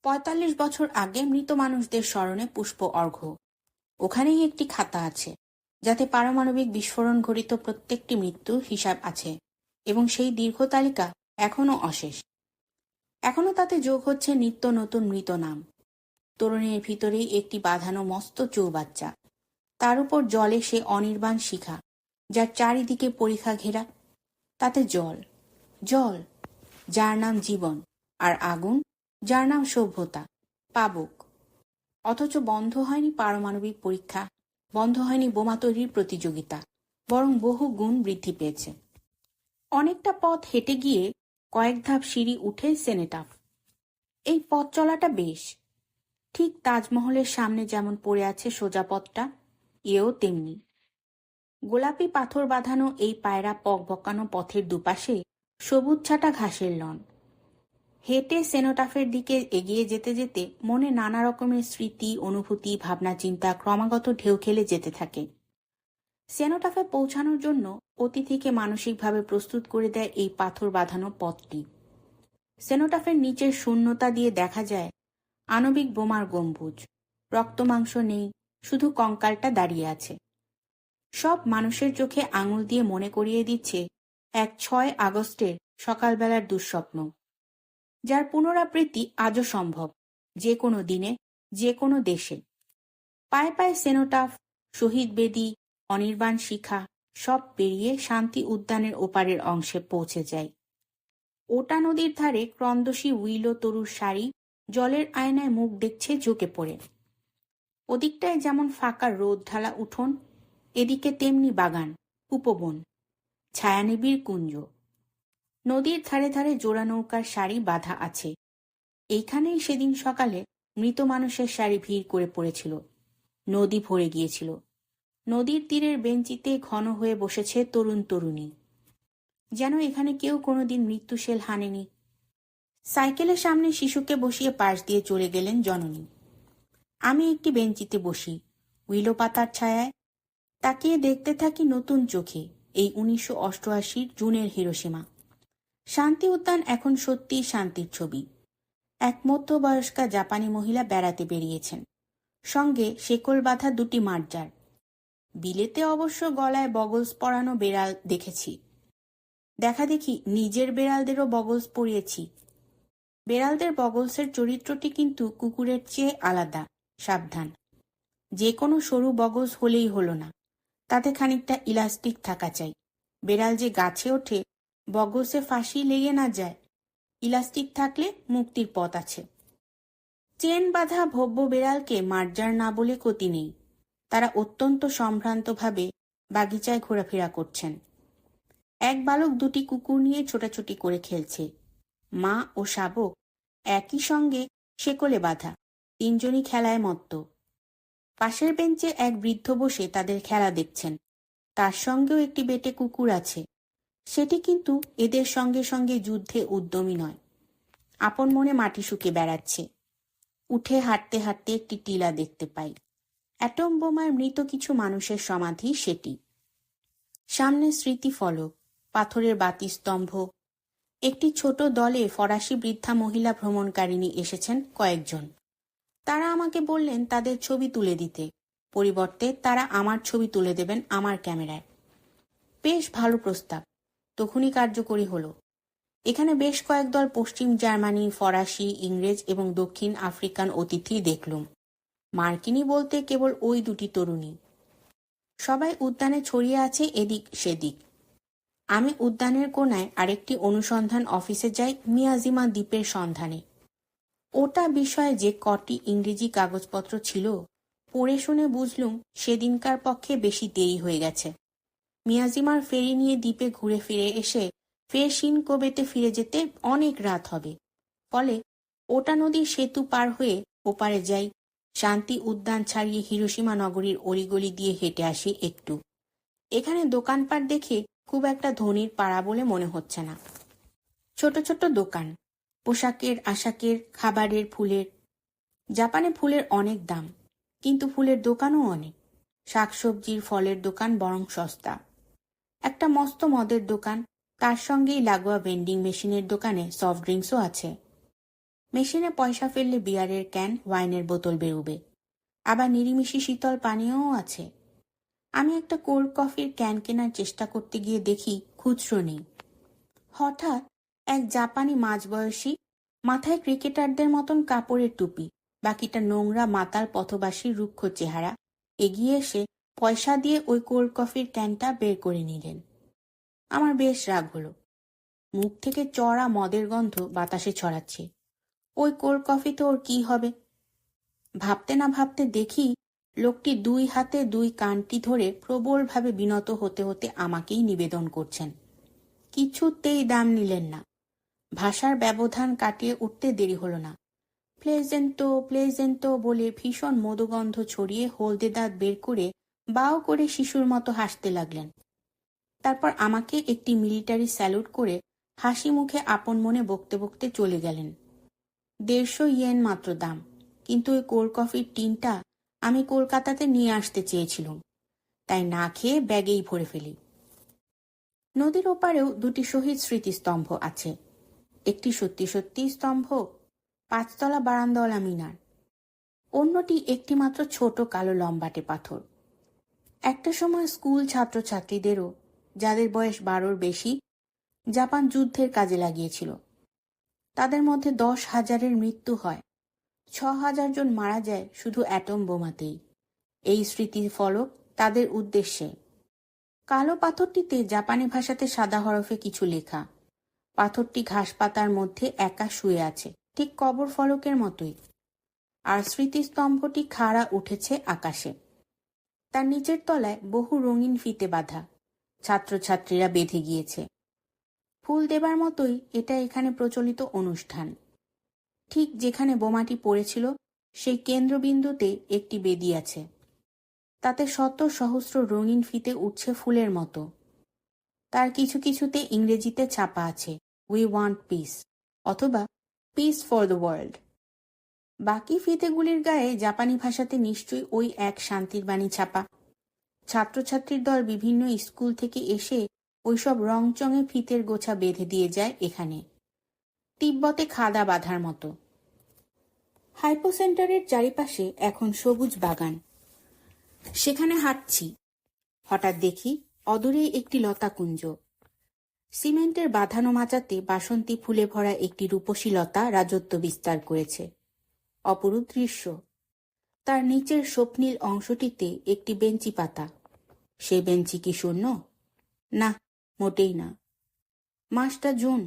45 বছর আগে মৃত মানুষদের স্মরণে পুষ্প অর্ঘ্য। ওখানেই একটি খাতা আছে, যাতে পারমাণবিক বিস্ফোরণ ঘটিত প্রত্যেকটি মৃত্যুর হিসাব আছে, এবং সেই দীর্ঘ তালিকা এখনো অশেষ। এখনো তাতে যোগ হচ্ছে নিত্য নতুন মৃত নাম। তরুণের ভিতরেই একটি বাঁধানো মস্ত চৌবাচ্চা, তার উপর জলে সে অনির্বাণ শিখা, যার চারিদিকে পরিখা ঘেরা। তাতে জল, জল যার নাম জীবন, আর আগুন যার নাম সভ্যতা, পাবক। অথচ বন্ধ হয়নি পারমাণবিক পরীক্ষা, বন্ধ হয়নি বোমা তৈরির প্রতিযোগিতা, বরং বহু গুণ বৃদ্ধি পেয়েছে। অনেকটা পথ হেঁটে গিয়ে কয়েক ধাপ সিঁড়ি উঠে সেনেটাফ। এই পথ চলাটা বেশ। ঠিক তাজমহলের সামনে যেমন পড়ে আছে সোজা পথটা, এও তেমনি। গোলাপি পাথর বাঁধানো এই পায়রা পক বকানো পথের দুপাশে সবুজ ছাটা ঘাসের লন। হেঁটে সেনোটাফের দিকে এগিয়ে যেতে যেতে মনে নানা রকমের স্মৃতি, অনুভূতি, ভাবনা চিন্তা ক্রমাগত ঢেউ খেলে যেতে থাকে। সেনোটাফে পৌঁছানোর জন্য অতিথিকে মানসিকভাবে প্রস্তুত করে দেয় এই পাথর বাঁধানো পথটি। সেনোটাফের নিচের শূন্যতা দিয়ে দেখা যায় আণবিক বোমার গম্বুজ। রক্তমাংস নেই, শুধু কঙ্কালটা দাঁড়িয়ে আছে। সব মানুষের চোখে আঙুল দিয়ে মনে করিয়ে দিচ্ছে এক 6 আগস্টের সকালবেলার দুঃস্বপ্ন, যার পুনরাবৃত্তি আজও সম্ভব, যে কোনো দিনে, যে কোনো দেশে। পায়ে পায়ে সেনোটাফ, শহীদ বেদি, অনির্বাণ শিখা সব পেরিয়ে শান্তি উদ্যানের ওপারের অংশে পৌঁছে যায়। ওটা নদীর ধারে ক্রন্দসী উইলো তরুর শাড়ি জলের আয়নায় মুখ দেখছে ঝুঁকে পড়ে। ওদিকটায় যেমন ফাঁকা রোদ ঢালা উঠোন, এদিকে তেমনি বাগান, উপবন, ছায়ানিবিড় কুঞ্জ। নদীর ধারে ধারে জোড়া নৌকার সারি বাঁধা আছে। এইখানেই সেদিন সকালে মৃত মানুষের সারি ভিড় করে পড়েছিল। নদী ভরে গিয়েছিল। নদীর তীরের বেঞ্চিতে ঘন হয়ে বসেছে তরুণ তরুণী, যেন এখানে কেউ কোনোদিন মৃত্যুশেল হানেনি। সাইকেলের সামনে শিশুকে বসিয়ে পাশ দিয়ে চলে গেলেন জননী। আমি একটি বেঞ্চিতে বসি, উইলো পাতার ছায়ায়। তাকিয়ে দেখতে থাকি নতুন চোখে এই 1988 জুনের হিরোশিমা। শান্তি উদ্যান এখন সত্যিই শান্তির ছবি। এক মধ্যবয়স্কা জাপানি মহিলা বেড়াতে বেরিয়েছেন, সঙ্গে শেকল বাঁধা 2টি মার্জার। বিলেতে অবশ্য গলায় বগলস পরানো বেড়াল দেখেছি। দেখা দেখি নিজের বেড়ালদেরও বগলস পরিয়েছি। বেড়ালদের বগলসের চরিত্রটি কিন্তু কুকুরের চেয়ে আলাদা, সাবধান। যে কোনো সরু বগলস হলেই হলো না, তাতে খানিকটা ইলাস্টিক থাকা চাই। বেড়াল যে গাছে ওঠে, বগলসে ফাঁসি লেগে না যায়। ইলাস্টিক থাকলে মুক্তির পথ আছে। চেন বাঁধা ভব্য বেড়ালকে মার্জার না বলে ক্ষতি নেই। তারা অত্যন্ত সম্ভ্রান্তভাবে বাগিচায় ঘোরাফেরা করছেন। এক বালক 2টি কুকুর নিয়ে ছোটাছুটি করে খেলছে। মা ও শাবক একই সঙ্গে শেকলে বাঁধা, 3জনই খেলায় মত্ত। পাশের বেঞ্চে এক বৃদ্ধ বসে তাদের খেলা দেখছেন। তার সঙ্গেও একটি বেটে কুকুর আছে। সেটি কিন্তু এদের সঙ্গে সঙ্গে যুদ্ধে উদ্যমী নয়, আপন মনে মাটি শুকে বেড়াচ্ছে। উঠে হাঁটতে হাঁটতে একটি টিলা দেখতে পাই। অ্যাটম বোমায় মৃত কিছু মানুষের সমাধি সেটি। সামনে স্মৃতিফলক, পাথরের বাতিস্তম্ভ। একটি ছোট দলে ফরাসি বৃদ্ধা মহিলা ভ্রমণকারিণী এসেছেন কয়েকজন। তারা আমাকে বললেন তাদের ছবি তুলে দিতে, পরিবর্তে তারা আমার ছবি তুলে দেবেন আমার ক্যামেরায়। বেশ ভালো প্রস্তাব, তখনই কার্যকরী হলো। এখানে বেশ কয়েক দল পশ্চিম জার্মানি, ফরাসি, ইংরেজ এবং দক্ষিণ আফ্রিকান অতিথি দেখলুম। মার্কিনী বলতে কেবল ওই 2টি তরুণী। সবাই উদ্যানে ছড়িয়ে আছে এদিক সেদিক। আমি উদ্যানের কোনায় আরেকটি অনুসন্ধান অফিসে যাই মিয়াজিমা দ্বীপের সন্ধানে। ওটা বিষয়ে যে কটি ইংরেজি কাগজপত্র ছিল, পড়ে শুনে বুঝলুম সেদিনকার পক্ষে বেশি দেরি হয়ে গেছে। মিয়াজিমার ফেরি নিয়ে দ্বীপে ঘুরে ফিরে এসে ফের শিনকোবেতে ফিরে যেতে অনেক রাত হবে। ফলে ওটা নদীর সেতু পার হয়ে ওপারে যাই, শান্তি উদ্যান ছাড়িয়ে হিরোশিমা নগরীর অলিগলি দিয়ে হেঁটে আসি একটু। এখানে দোকানপাট দেখে খুব একটা ধনীর পাড়া বলে মনে হচ্ছে না। ছোট ছোট দোকান, পোশাকের, আশাকের, খাবারের, ফুলের। জাপানে ফুলের অনেক দাম, কিন্তু ফুলের দোকানও অনেক। শাকসবজির, ফলের দোকান বরং সস্তা। একটা মস্ত মদের দোকান, তার সঙ্গেই লাগোয়া ভেন্ডিং মেশিনের দোকানে সফট ড্রিঙ্কসও আছে। মেশিনে পয়সা ফেললে বিয়ারের ক্যান, ওয়াইনের বোতল বেরোবে। আবার নিরিমিষি শীতল পানীয়ও আছে। আমি একটা কোল্ড কফির ক্যান কেনার চেষ্টা করতে গিয়ে দেখি খুচরো নেই। হঠাৎ এক জাপানি মাঝবয়সী, মাথায় ক্রিকেটারদের মতন কাপড়ের টুপি, বাকিটা নোংরা মাতাল পথবাসীর রুক্ষ চেহারা, এগিয়ে এসে পয়সা দিয়ে ওই কোল্ড কফির ক্যানটা বের করে নিলেন। আমার বেশ রাগ হলো। মুখ থেকে চড়া মদের গন্ধ বাতাসে ছড়াচ্ছে। ওই কোল্ড কফি তো ওর কি হবে? ভাবতে না ভাবতে দেখি লোকটি দুই হাতে দুই কানটি ধরে প্রবলভাবে বিনত হতে হতে আমাকেই নিবেদন করছেন। কিছুতেই দাম নিলেন না। ভাষার ব্যবধান কাটিয়ে উঠতে দেরি হলো না। প্লেজেন্টো প্লেজেন্টো বলে ভীষণ মদগন্ধ ছড়িয়ে হলদে দাঁত বের করে বাও করে শিশুর মতো হাসতে লাগলেন। তারপর আমাকে একটি মিলিটারি স্যালুট করে হাসি মুখে আপন মনে বকতে বকতে চলে গেলেন। 150 ইয়েন মাত্র দাম, কিন্তু ওই কোল্ড কফির টিনটা আমি কলকাতাতে নিয়ে আসতে চেয়েছিলাম, তাই না খেয়ে ব্যাগেই ভরে ফেলি। নদীর ওপারেও দুটি শহীদ স্মৃতিস্তম্ভ আছে। একটি সত্যি সত্যি স্তম্ভ, 5 তলা বারান্দাওয়ালা মিনার। অন্যটি একটি মাত্র ছোট কালো লম্বাটে পাথর। একটা সময় স্কুল ছাত্রছাত্রীদেরও, যাদের বয়স 12-র বেশি, জাপান যুদ্ধের কাজে লাগিয়েছিল। তাদের মধ্যে 10,000-এর মৃত্যু হয়। 6,000 জন মারা যায় শুধু অ্যাটম বোমাতেই। এই স্মৃতির ফলক তাদের উদ্দেশ্যে। কালো পাথরটিতে জাপানি ভাষাতে সাদা হরফে কিছু লেখা। পাথরটি ঘাস পাতার মধ্যে একা শুয়ে আছে, ঠিক কবর ফলকের মতোই। আর স্মৃতিস্তম্ভটি খাড়া উঠেছে আকাশে। তার নিচের তলায় বহু রঙিন ফিতে বাঁধা। ছাত্রছাত্রীরা বেঁধে গিয়েছে। ফুল দেবার মতোই এটা এখানে প্রচলিত অনুষ্ঠান। ঠিক যেখানে বোমাটি পড়েছিল সেই কেন্দ্রবিন্দুতে একটি বেদি আছে। তাতে শত সহস্র রঙিন ফিতে উঠছে ফুলের মতো। তার কিছু কিছুতে ইংরেজিতে ছাপা আছে, উই ওয়ান্ট পিস, অথবা পিস ফর দ্য ওয়ার্ল্ড। বাকি ফিতেগুলির গায়ে জাপানি ভাষাতে নিশ্চয়ই ওই এক শান্তির বাণী ছাপা। ছাত্রছাত্রীর দল বিভিন্ন স্কুল থেকে এসে ওইসব রংচঙে ফিতের গোছা বেঁধে দিয়ে যায় এখানে, তিব্বতে খাদা বাঁধার মতো। হাইপো সেন্টারের চারিপাশে এখন সবুজ বাগান। সেখানে হাঁটছি, হঠাৎ দেখি অদূরে একটি লতাকুঞ্জ। সিমেন্টের বাঁধানো মাচাতে বাসন্তী ফুলে ভরা একটি রূপসী লতা রাজত্ব বিস্তার করেছে। অপরূপ দৃশ্য। তার নিচের স্বপ্নীল অংশটিতে একটি বেঞ্চি পাতা। সে বেঞ্চি কি শূন্য? না, মোটেই না। মাসটা জুন,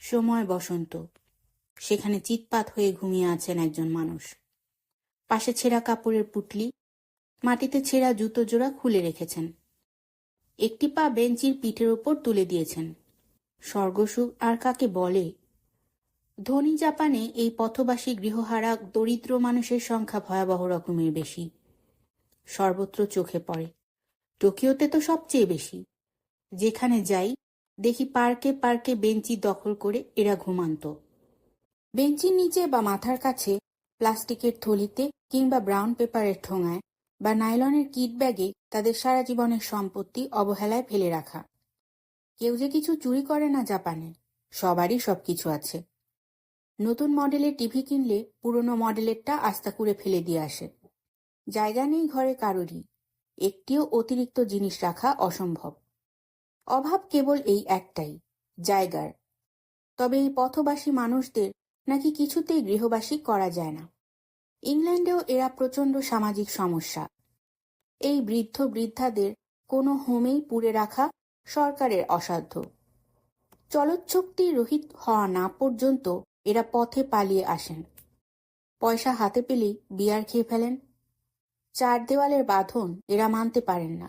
সময় বসন্ত। সেখানে চিৎপাত হয়ে ঘুমিয়ে আছেন একজন মানুষ। পাশে ছেঁড়া কাপড়ের পুটলি, মাটিতে ছেঁড়া জুতো জোড়া খুলে রেখেছেন। একটি পা বেঞ্চির পিঠের ওপর তুলে দিয়েছেন। স্বর্গসুখ আর কাকে বলে! ধনী জাপানে এই পথবাসী গৃহহারা দরিদ্র মানুষের সংখ্যা ভয়াবহ রকমের বেশি। সর্বত্র চোখে পড়ে। টোকিওতে তো সবচেয়ে বেশি। যেখানে যাই দেখি পার্কে পার্কে বেঞ্চি দখল করে এরা ঘুমান্ত। বেঞ্চির নিচে বা মাথার কাছে প্লাস্টিকের থলিতে কিংবা ব্রাউন পেপারের ঠোঙায় বা নাইলনের কিট ব্যাগে তাদের সারা জীবনের সম্পত্তি অবহেলায় ফেলে রাখা। কেউ যে কিছু চুরি করে না জাপানে, সবারই সবকিছু আছে। নতুন মডেলের টিভি কিনলে পুরনো মডেলেরটা আস্তা করে ফেলে দিয়ে আসে। জায়গা নেই ঘরে কারোরই, একটিও অতিরিক্ত জিনিস রাখা অসম্ভব। অভাব কেবল এই একটাই, জায়গার। তবে এই পথবাসী মানুষদের নাকি কিছুতেই গৃহবাসী করা যায় না। ইংল্যান্ডেও এরা প্রচণ্ড সামাজিক সমস্যা। এই বৃদ্ধ বৃদ্ধাদের কোনো হোমেই পুড়ে রাখা সরকারের অসাধ্য। চলচ্চক্তি রহিত হওয়া না পর্যন্ত এরা পথে পালিয়ে আসেন। পয়সা হাতে পেলেই বিয়ার খেয়ে ফেলেন। 4 দেওয়ালের বাঁধন এরা মানতে পারেন না।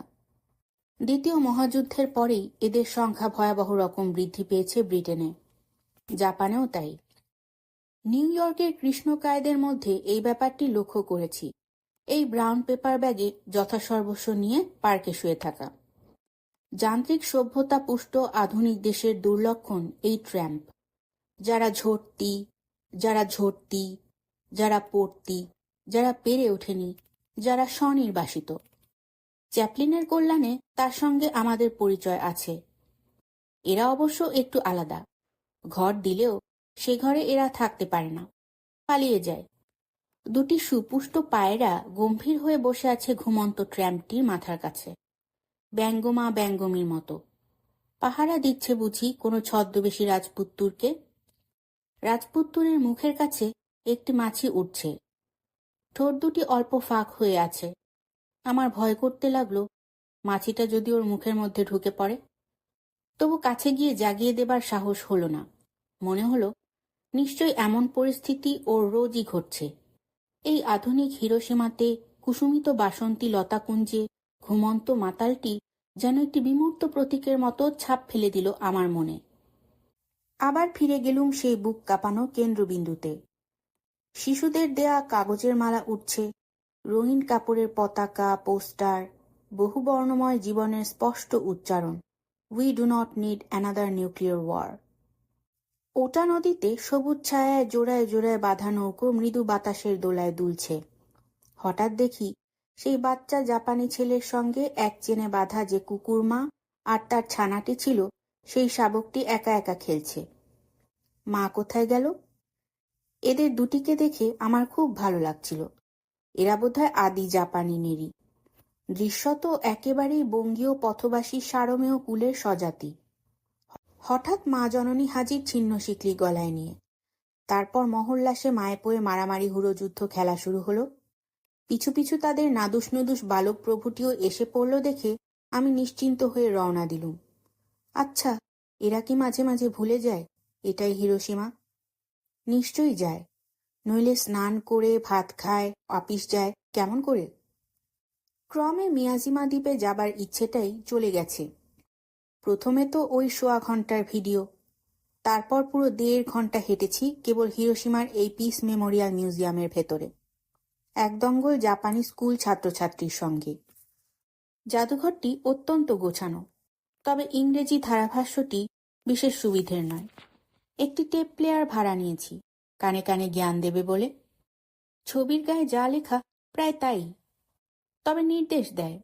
দ্বিতীয় মহাযুদ্ধের পরেই এদের সংখ্যা ভয়াবহ রকম বৃদ্ধি পেয়েছে ব্রিটেনে। জাপানেও তাই। নিউ ইয়র্কের কৃষ্ণকায়দের মধ্যে এই ব্যাপারটি লক্ষ্য করেছি, এই ব্রাউন পেপার ব্যাগে যথাসর্বস্ব নিয়ে পার্কে শুয়ে থাকা। যান্ত্রিক সভ্যতা পুষ্ট আধুনিক দেশের দুর্লক্ষণ এই ট্র্যাম্প, যারা ঝরতি, যারা পড়তি, যারা পেরে ওঠেনি, যারা স্বনির্বাসিত। চ্যাপলিনের কল্যাণে তার সঙ্গে আমাদের পরিচয় আছে। এরা অবশ্য একটু আলাদা, ঘর দিলেও সে ঘরে এরা থাকতে পারে না, পালিয়ে যায়। দুটি সুপুষ্ট পায়রা গম্ভীর হয়ে বসে আছে ঘুমন্ত ট্র্যাম্পটির মাথার কাছে, ব্যঙ্গমা ব্যঙ্গমীর মতো। পাহারা দিচ্ছে বুঝি কোনো ছদ্মবেশী রাজপুত্তুরকে। রাজপুত্তুরের মুখের কাছে একটি মাছি উঠছে, ঠোঁট দুটি অল্প ফাঁক হয়ে আছে। আমার ভয় করতে লাগলো মাছিটা যদি ওর মুখের মধ্যে ঢুকে পড়ে। তবু কাছে গিয়ে জাগিয়ে দেবার সাহস হলো না। মনে হলো নিশ্চয়ই এমন পরিস্থিতি ওর রোজই ঘটছে। এই আধুনিক হিরোশিমাতে কুসুমিত বাসন্তী লতাকুঞ্জে ঘুমন্ত মাতালটি যেন একটি বিমূর্ত প্রতীকের মতো ছাপ ফেলে দিল আমার মনে। আবার ফিরে গেলুম সেই বুক কাঁপানো কেন্দ্রবিন্দুতে। শিশুদের দেয়া কাগজের মালা উঠছে, রঙিন কাপড়ের পতাকা, পোস্টার, বহু বর্ণময় জীবনের স্পষ্ট উচ্চারণ, we do not need another nuclear war. ওটা নদীতে সবুজ ছায়ায় জোড়ায় জোড়ায় বাঁধা নৌকো মৃদু বাতাসের দোলায় দুলছে। হঠাৎ দেখি সেই বাচ্চা জাপানি ছেলের সঙ্গে এক চেনে বাঁধা যে কুকুরমা আর তার ছানাটি ছিল, সেই শাবকটি একা একা খেলছে। মা কোথায় গেল? এদের দুটিকে দেখে আমার খুব ভালো লাগছিল। এরা বোধহয় আদি জাপানি নেরি। দৃশ্যত একেবারেই বঙ্গীয় পথবাসী সারমেয় কুলের স্বজাতি। হঠাৎ মা জননী হাজির ছিন্ন শিকলি গলায় নিয়ে। তারপর মহল্লাসে মায়ে পয়ে মারামারি হুড়োযুদ্ধ খেলা শুরু হলো। পিছু পিছু তাদের নাদুস নুদুস বালক প্রভুটিও এসে পড়ল দেখে আমি নিশ্চিন্ত হয়ে রওনা দিলুম। আচ্ছা, এরা কি মাঝে মাঝে ভুলে যায় এটাই হিরোশিমা? নিশ্চয়ই যায়, নইলে স্নান করে ভাত খায়, অফিস যায় কেমন করে? ক্রমে মিয়াজিমা দ্বীপে যাবার ইচ্ছেটাই চলে গেছে। প্রথমে তো ওই ১.৫ ঘন্টার ভিডিও, তারপর পুরো ১.৫ ঘন্টা হেঁটেছি কেবল হিরোশিমার এই পিস মেমোরিয়াল মিউজিয়ামের ভেতরে, একদঙ্গল জাপানি স্কুল ছাত্রছাত্রীর সঙ্গে। জাদুঘরটি অত্যন্ত গোছানো, তবে ইংরেজি ধারাভাষ্যটি বিশেষ সুবিধের নয়। একটি টেপ প্লেয়ার ভাড়া নিয়েছি, কানে কানে জ্ঞান দেবে বলে। ছবির গায়ে যা লেখা প্রায় তাই, তবে নির্দেশ দেয়,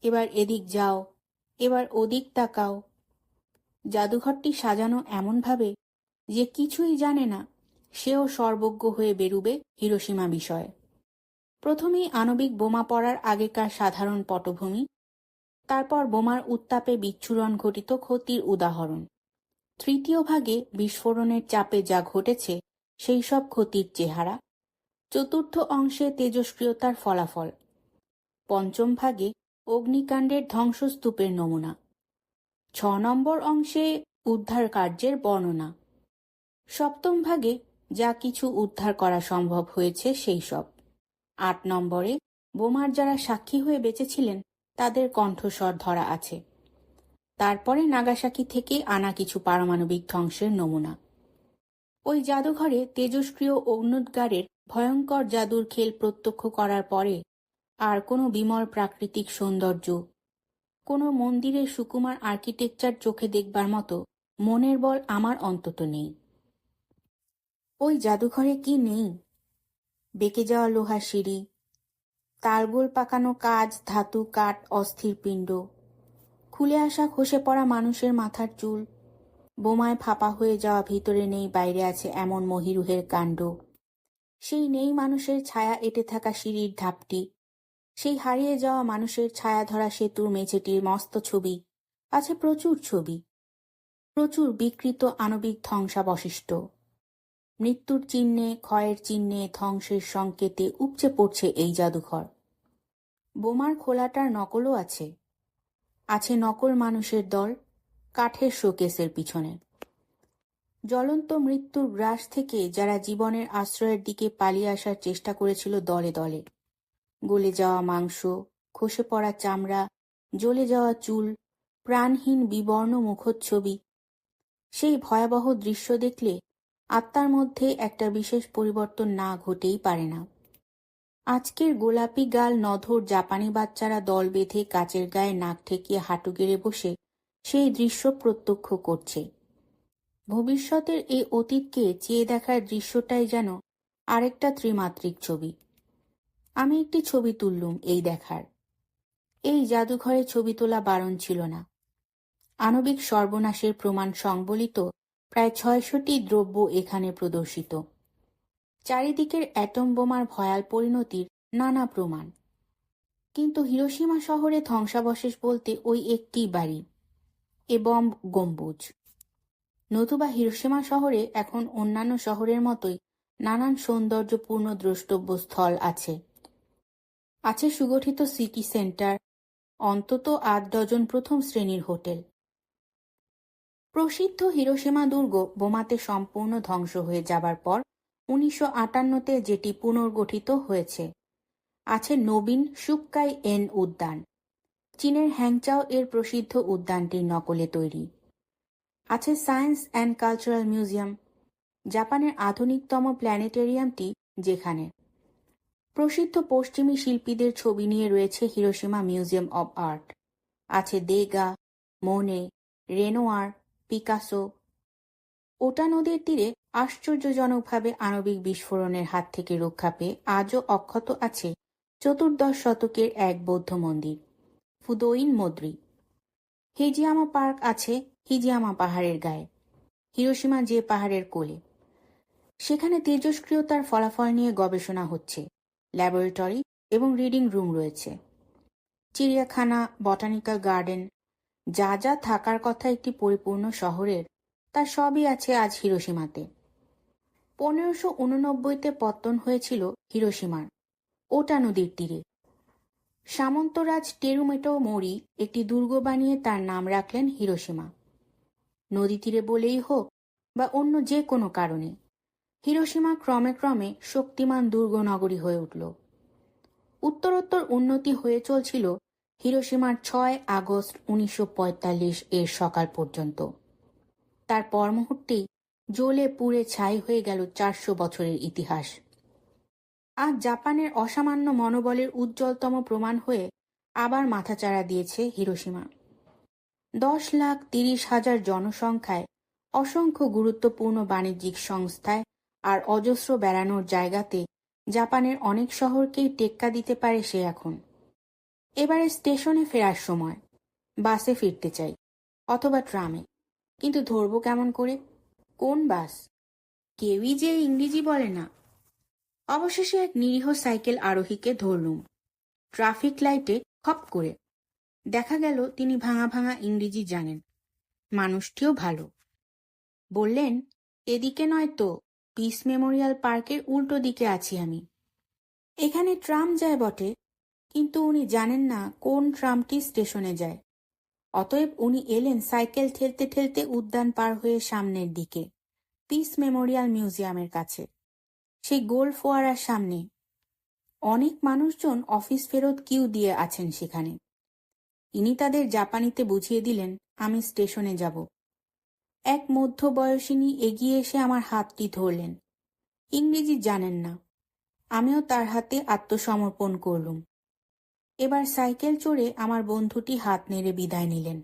এবার এদিক যাও, এবার ওদিক তাকাও। জাদুঘরটি সাজানো এমনভাবে যে কিছুই জানে না সেও সর্বজ্ঞ হয়ে বেরুবে হিরোশিমা বিষয়ে। প্রথমেই আণবিক বোমা পড়ার আগেকার সাধারণ পটভূমি, তারপর বোমার উত্তাপে বিচ্ছুরণ ঘটিত ক্ষতির উদাহরণ, তৃতীয় ভাগে বিস্ফোরণের চাপে যা ঘটেছে সেই সব ক্ষতির চেহারা, চতুর্থ অংশে তেজস্ক্রিয়তার ফলাফল, পঞ্চম ভাগে অগ্নিকাণ্ডের ধ্বংসস্তূপের নমুনা, ৬ নম্বর অংশে উদ্ধার কার্যের বর্ণনা, সপ্তম ভাগে যা কিছু উদ্ধার করা সম্ভব হয়েছে সেই সব, ৮ নম্বরে বোমার যারা সাক্ষী হয়ে বেঁচেছিলেন তাদের কণ্ঠস্বর ধরা আছে, তারপরে নাগাসাকি থেকে আনা কিছু পারমাণবিক ধ্বংসের নমুনা। ওই জাদুঘরে তেজস্ক্রিয় অগ্ন্যুদ্গারের ভয়ঙ্কর জাদুর খেল প্রত্যক্ষ করার পরে আর কোনো বিমল প্রাকৃতিক সৌন্দর্য, কোনো মন্দিরের সুকুমার আর্কিটেকচার চোখে দেখবার মতো মনের বল আমার অন্তত নেই। ওই জাদুঘরে কি নেই? বেঁকে যাওয়া লোহার সিঁড়ি, তালগোল পাকানো কাজ, ধাতু, কাঠ, অস্থির পিণ্ড, খুলে আসা খসে পড়া মানুষের মাথার চুল, বোমায় ফাঁপা হয়ে যাওয়া ভিতরে নেই বাইরে আছে এমন মহিরুহের কাণ্ড, সেই নেই মানুষের ছায়া এঁটে থাকা সিঁড়ির ধাপটি, সেই হারিয়ে যাওয়া মানুষের ছায়া ধরা সেতুর মেঝেটির মস্ত ছবি, আছে প্রচুর ছবি, প্রচুর বিকৃত আণবিক ধ্বংসাবশিষ্ট। মৃত্যুর চিহ্নে, ক্ষয়ের চিহ্নে, ধ্বংসের সংকেতে উপচে পড়ছে এই জাদুঘর। বোমার খোলাটার নকলও আছে, আছে নকল মানুষের দল কাঠের শোকেসের পিছনে। জ্বলন্ত মৃত্যুর গ্রাস থেকে যারা জীবনের আশ্রয়ের দিকে পালিয়ে আসার চেষ্টা করেছিল দলে দলে, গলে যাওয়া মাংস, খসে পড়া চামড়া, জ্বলে যাওয়া চুল, প্রাণহীন বিবর্ণ মুখচ্ছবি, সেই ভয়াবহ দৃশ্য দেখলে আত্মার মধ্যে একটা বিশেষ পরিবর্তন না ঘটেই পারে না। আজকের গোলাপি গাল নধর জাপানি বাচ্চারা দল বেঁধে কাচের গায়ে নাক ঠেকিয়ে হাঁটু গেড়ে বসে সেই দৃশ্য প্রত্যক্ষ করছে। ভবিষ্যতের এই অতীতকে চেয়ে দেখার দৃশ্যটাই যেন আরেকটা ত্রিমাত্রিক ছবি। আমি একটি ছবি তুললুম এই দেখার। এই জাদুঘরে ছবি তোলা বারণ ছিল না। আণবিক সর্বনাশের প্রমাণ সংবলিত প্রায় ৬০০টি দ্রব্য এখানে প্রদর্শিত। চারিদিকের অ্যাটম বোমার ভয়াল পরিণতির নানা প্রমাণ। কিন্তু হিরোশিমা শহরে ধ্বংসাবশেষ বলতে ওই একটি বাড়ি, এ বম্ব গম্বুজ। নতুবা হিরোশিমা শহরে এখন অন্যান্য শহরের মতোই নানান সৌন্দর্যপূর্ণ দ্রষ্টব্য স্থল আছে। আছে সুগঠিত সিটি সেন্টার, অন্তত ৮ ডজন প্রথম শ্রেণীর হোটেল। প্রসিদ্ধ হিরোশিমা দুর্গ বোমাতে সম্পূর্ণ ধ্বংস হয়ে যাবার পর ১৯৫৮-তে যেটি পুনর্গঠিত হয়েছে। আছে নবীন শুক্কাই এন উদ্যান। চীনের হ্যাংচাও এর প্রসিদ্ধ উদ্যানটির নকলে তৈরি। আছে সায়েন্স অ্যান্ড কালচারাল মিউজিয়াম, জাপানের আধুনিকতম প্ল্যানেটেরিয়ামটি, যেখানে প্রসিদ্ধ পশ্চিমী শিল্পীদের ছবি নিয়ে রয়েছে হিরোশিমা মিউজিয়াম অব আর্ট। আছে দেগা, মোনে, রেনোয়ার, পিকাসো। ওটা নদীর তীরে আশ্চর্যজনকভাবে আণবিক বিস্ফোরণের হাত থেকে রক্ষা পেয়ে আজও অক্ষত আছে চতুর্দশ শতকের এক বৌদ্ধ মন্দির, ফুদোইন মদ্রি। হিজিয়ামা পার্ক আছে হিজিয়ামা পাহাড়ের গায়ে, হিরোশিমা যে পাহাড়ের কোলে। সেখানে তেজস্ক্রিয়তার ফলাফল নিয়ে গবেষণা হচ্ছে, ল্যাবরেটরি এবং রিডিং রুম রয়েছে। চিড়িয়াখানা, বটানিক্যাল গার্ডেন, যা যা থাকার কথা একটি পরিপূর্ণ শহরের, তার সবই আছে আজ হিরোশিমাতে। ১৫৮৯-তে পত্তন হয়েছিল হিরোশিমার, ওটা নদীর তীরে। সামন্তরাজ টেরুমেটো মোরি একটি দুর্গ বানিয়ে তার নাম রাখলেন হিরোশিমা। নদী তীরে বলেই হোক বা অন্য যে কোনো কারণে, হিরোশিমা ক্রমে ক্রমে শক্তিমান দুর্গ নগরী হয়ে উঠল। উত্তরোত্তর উন্নতি হয়ে চলছিল হিরোশিমার ৬ আগস্ট ১৯৪৫ এর সকাল পর্যন্ত। তার পর মুহূর্তেই জ্বলে পুড়ে ছাই হয়ে গেল ৪০০ বছরের ইতিহাস। আজ জাপানের অসামান্য মনোবলের উজ্জ্বলতম প্রমাণ হয়ে আবার মাথাচাড়া দিয়েছে হিরোশিমা। ১০,৩০,০০০ জনসংখ্যায়, অসংখ্য গুরুত্বপূর্ণ বাণিজ্যিক সংস্থায় আর অজস্র বেড়ানোর জায়গাতে জাপানের অনেক শহরকেই টেক্কা দিতে পারে সে এখন। এবারে স্টেশনে ফেরার সময় বাসে ফিরতে চাই, অথবা ট্রামে, কিন্তু ধরবো কেমন করে? কোন বাস? কেউই যে ইংরেজি বলে না। অবশেষে এক নিরীহ সাইকেল আরোহীকে ধরলুম। ট্রাফিক লাইটে খপ করে দেখা গেল তিনি ভাঙা ভাঙা ইংরেজি জানেন। মানুষটিও ভালো। বললেন, এদিকে নয় তো, পিস মেমোরিয়াল পার্কের উল্টো দিকে আছি আমি। এখানে ট্রাম যায় বটে, কিন্তু উনি জানেন না কোন ট্রামটি স্টেশনে যায়। অতএব উনি এলেন সাইকেল ঠেলতে ঠেলতে উদ্যান পার হয়ে সামনের দিকে, পিস মেমোরিয়াল মিউজিয়ামের কাছে, সেই গোল ফোয়ারার সামনে। অনেক মানুষজন অফিস ফেরত কিউ দিয়ে আছেন সেখানে। ইনি তাদের জাপানিতে বুঝিয়ে দিলেন আমি স্টেশনে যাব। এক মধ্যবয়সিনী এগিয়ে এসে আমার হাতটি ধরলেন। ইংরেজি জানেন না। আমিও তার হাতে আত্মসমর্পণ করলুম। এবার সাইকেল চড়ে আমার বন্ধুটি হাত নেড়ে বিদায় নিলেন।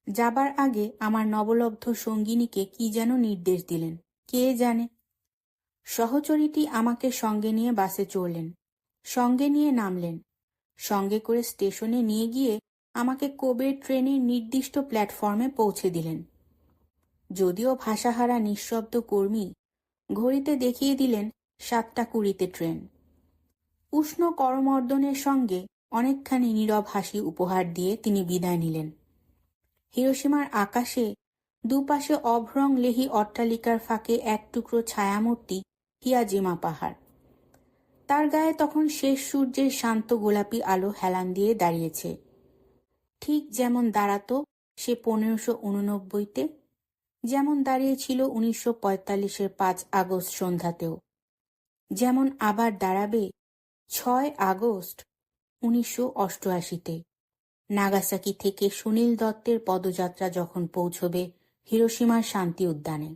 যাবার আগে আমার নবলব্ধ সঙ্গিনীকে কি যেন নির্দেশ দিলেন, কে জানে। সহচরীটি আমাকে সঙ্গে নিয়ে বাসে চড়লেন, সঙ্গে নিয়ে নামলেন, সঙ্গে করে স্টেশনে নিয়ে গিয়ে আমাকে কোবের ট্রেনের নির্দিষ্ট প্ল্যাটফর্মে পৌঁছে দিলেন। যদিও ভাষাহারা নিঃশব্দ কর্মী, ঘড়িতে দেখিয়ে দিলেন ৭টা ২০-তে ট্রেন। উষ্ণ করমর্দনের সঙ্গে অনেকখানি নীরব হাসি উপহার দিয়ে তিনি বিদায় নিলেন। হিরোশিমার আকাশে দুপাশে অভ্রং লেহি অট্টালিকার ফাঁকে এক টুকরো ছায়ামূর্তি হিয়াজিমা পাহাড়। তার গায়ে তখন শেষ সূর্যের শান্ত গোলাপি আলো হেলান দিয়ে দাঁড়িয়েছে, ঠিক যেমন দাঁড়াতো সে ১৫৮৯-তে, যেমন দাঁড়িয়েছিল ১৯৪৫-এর ৫ আগস্ট সন্ধ্যাতেও, যেমন আবার দাঁড়াবে ৬ আগস্ট ১৯৮৮-তে, নাগাসাকি থেকে সুনীল দত্তের পদযাত্রা যখন পৌঁছবে হিরোশিমার শান্তি উদ্যানে।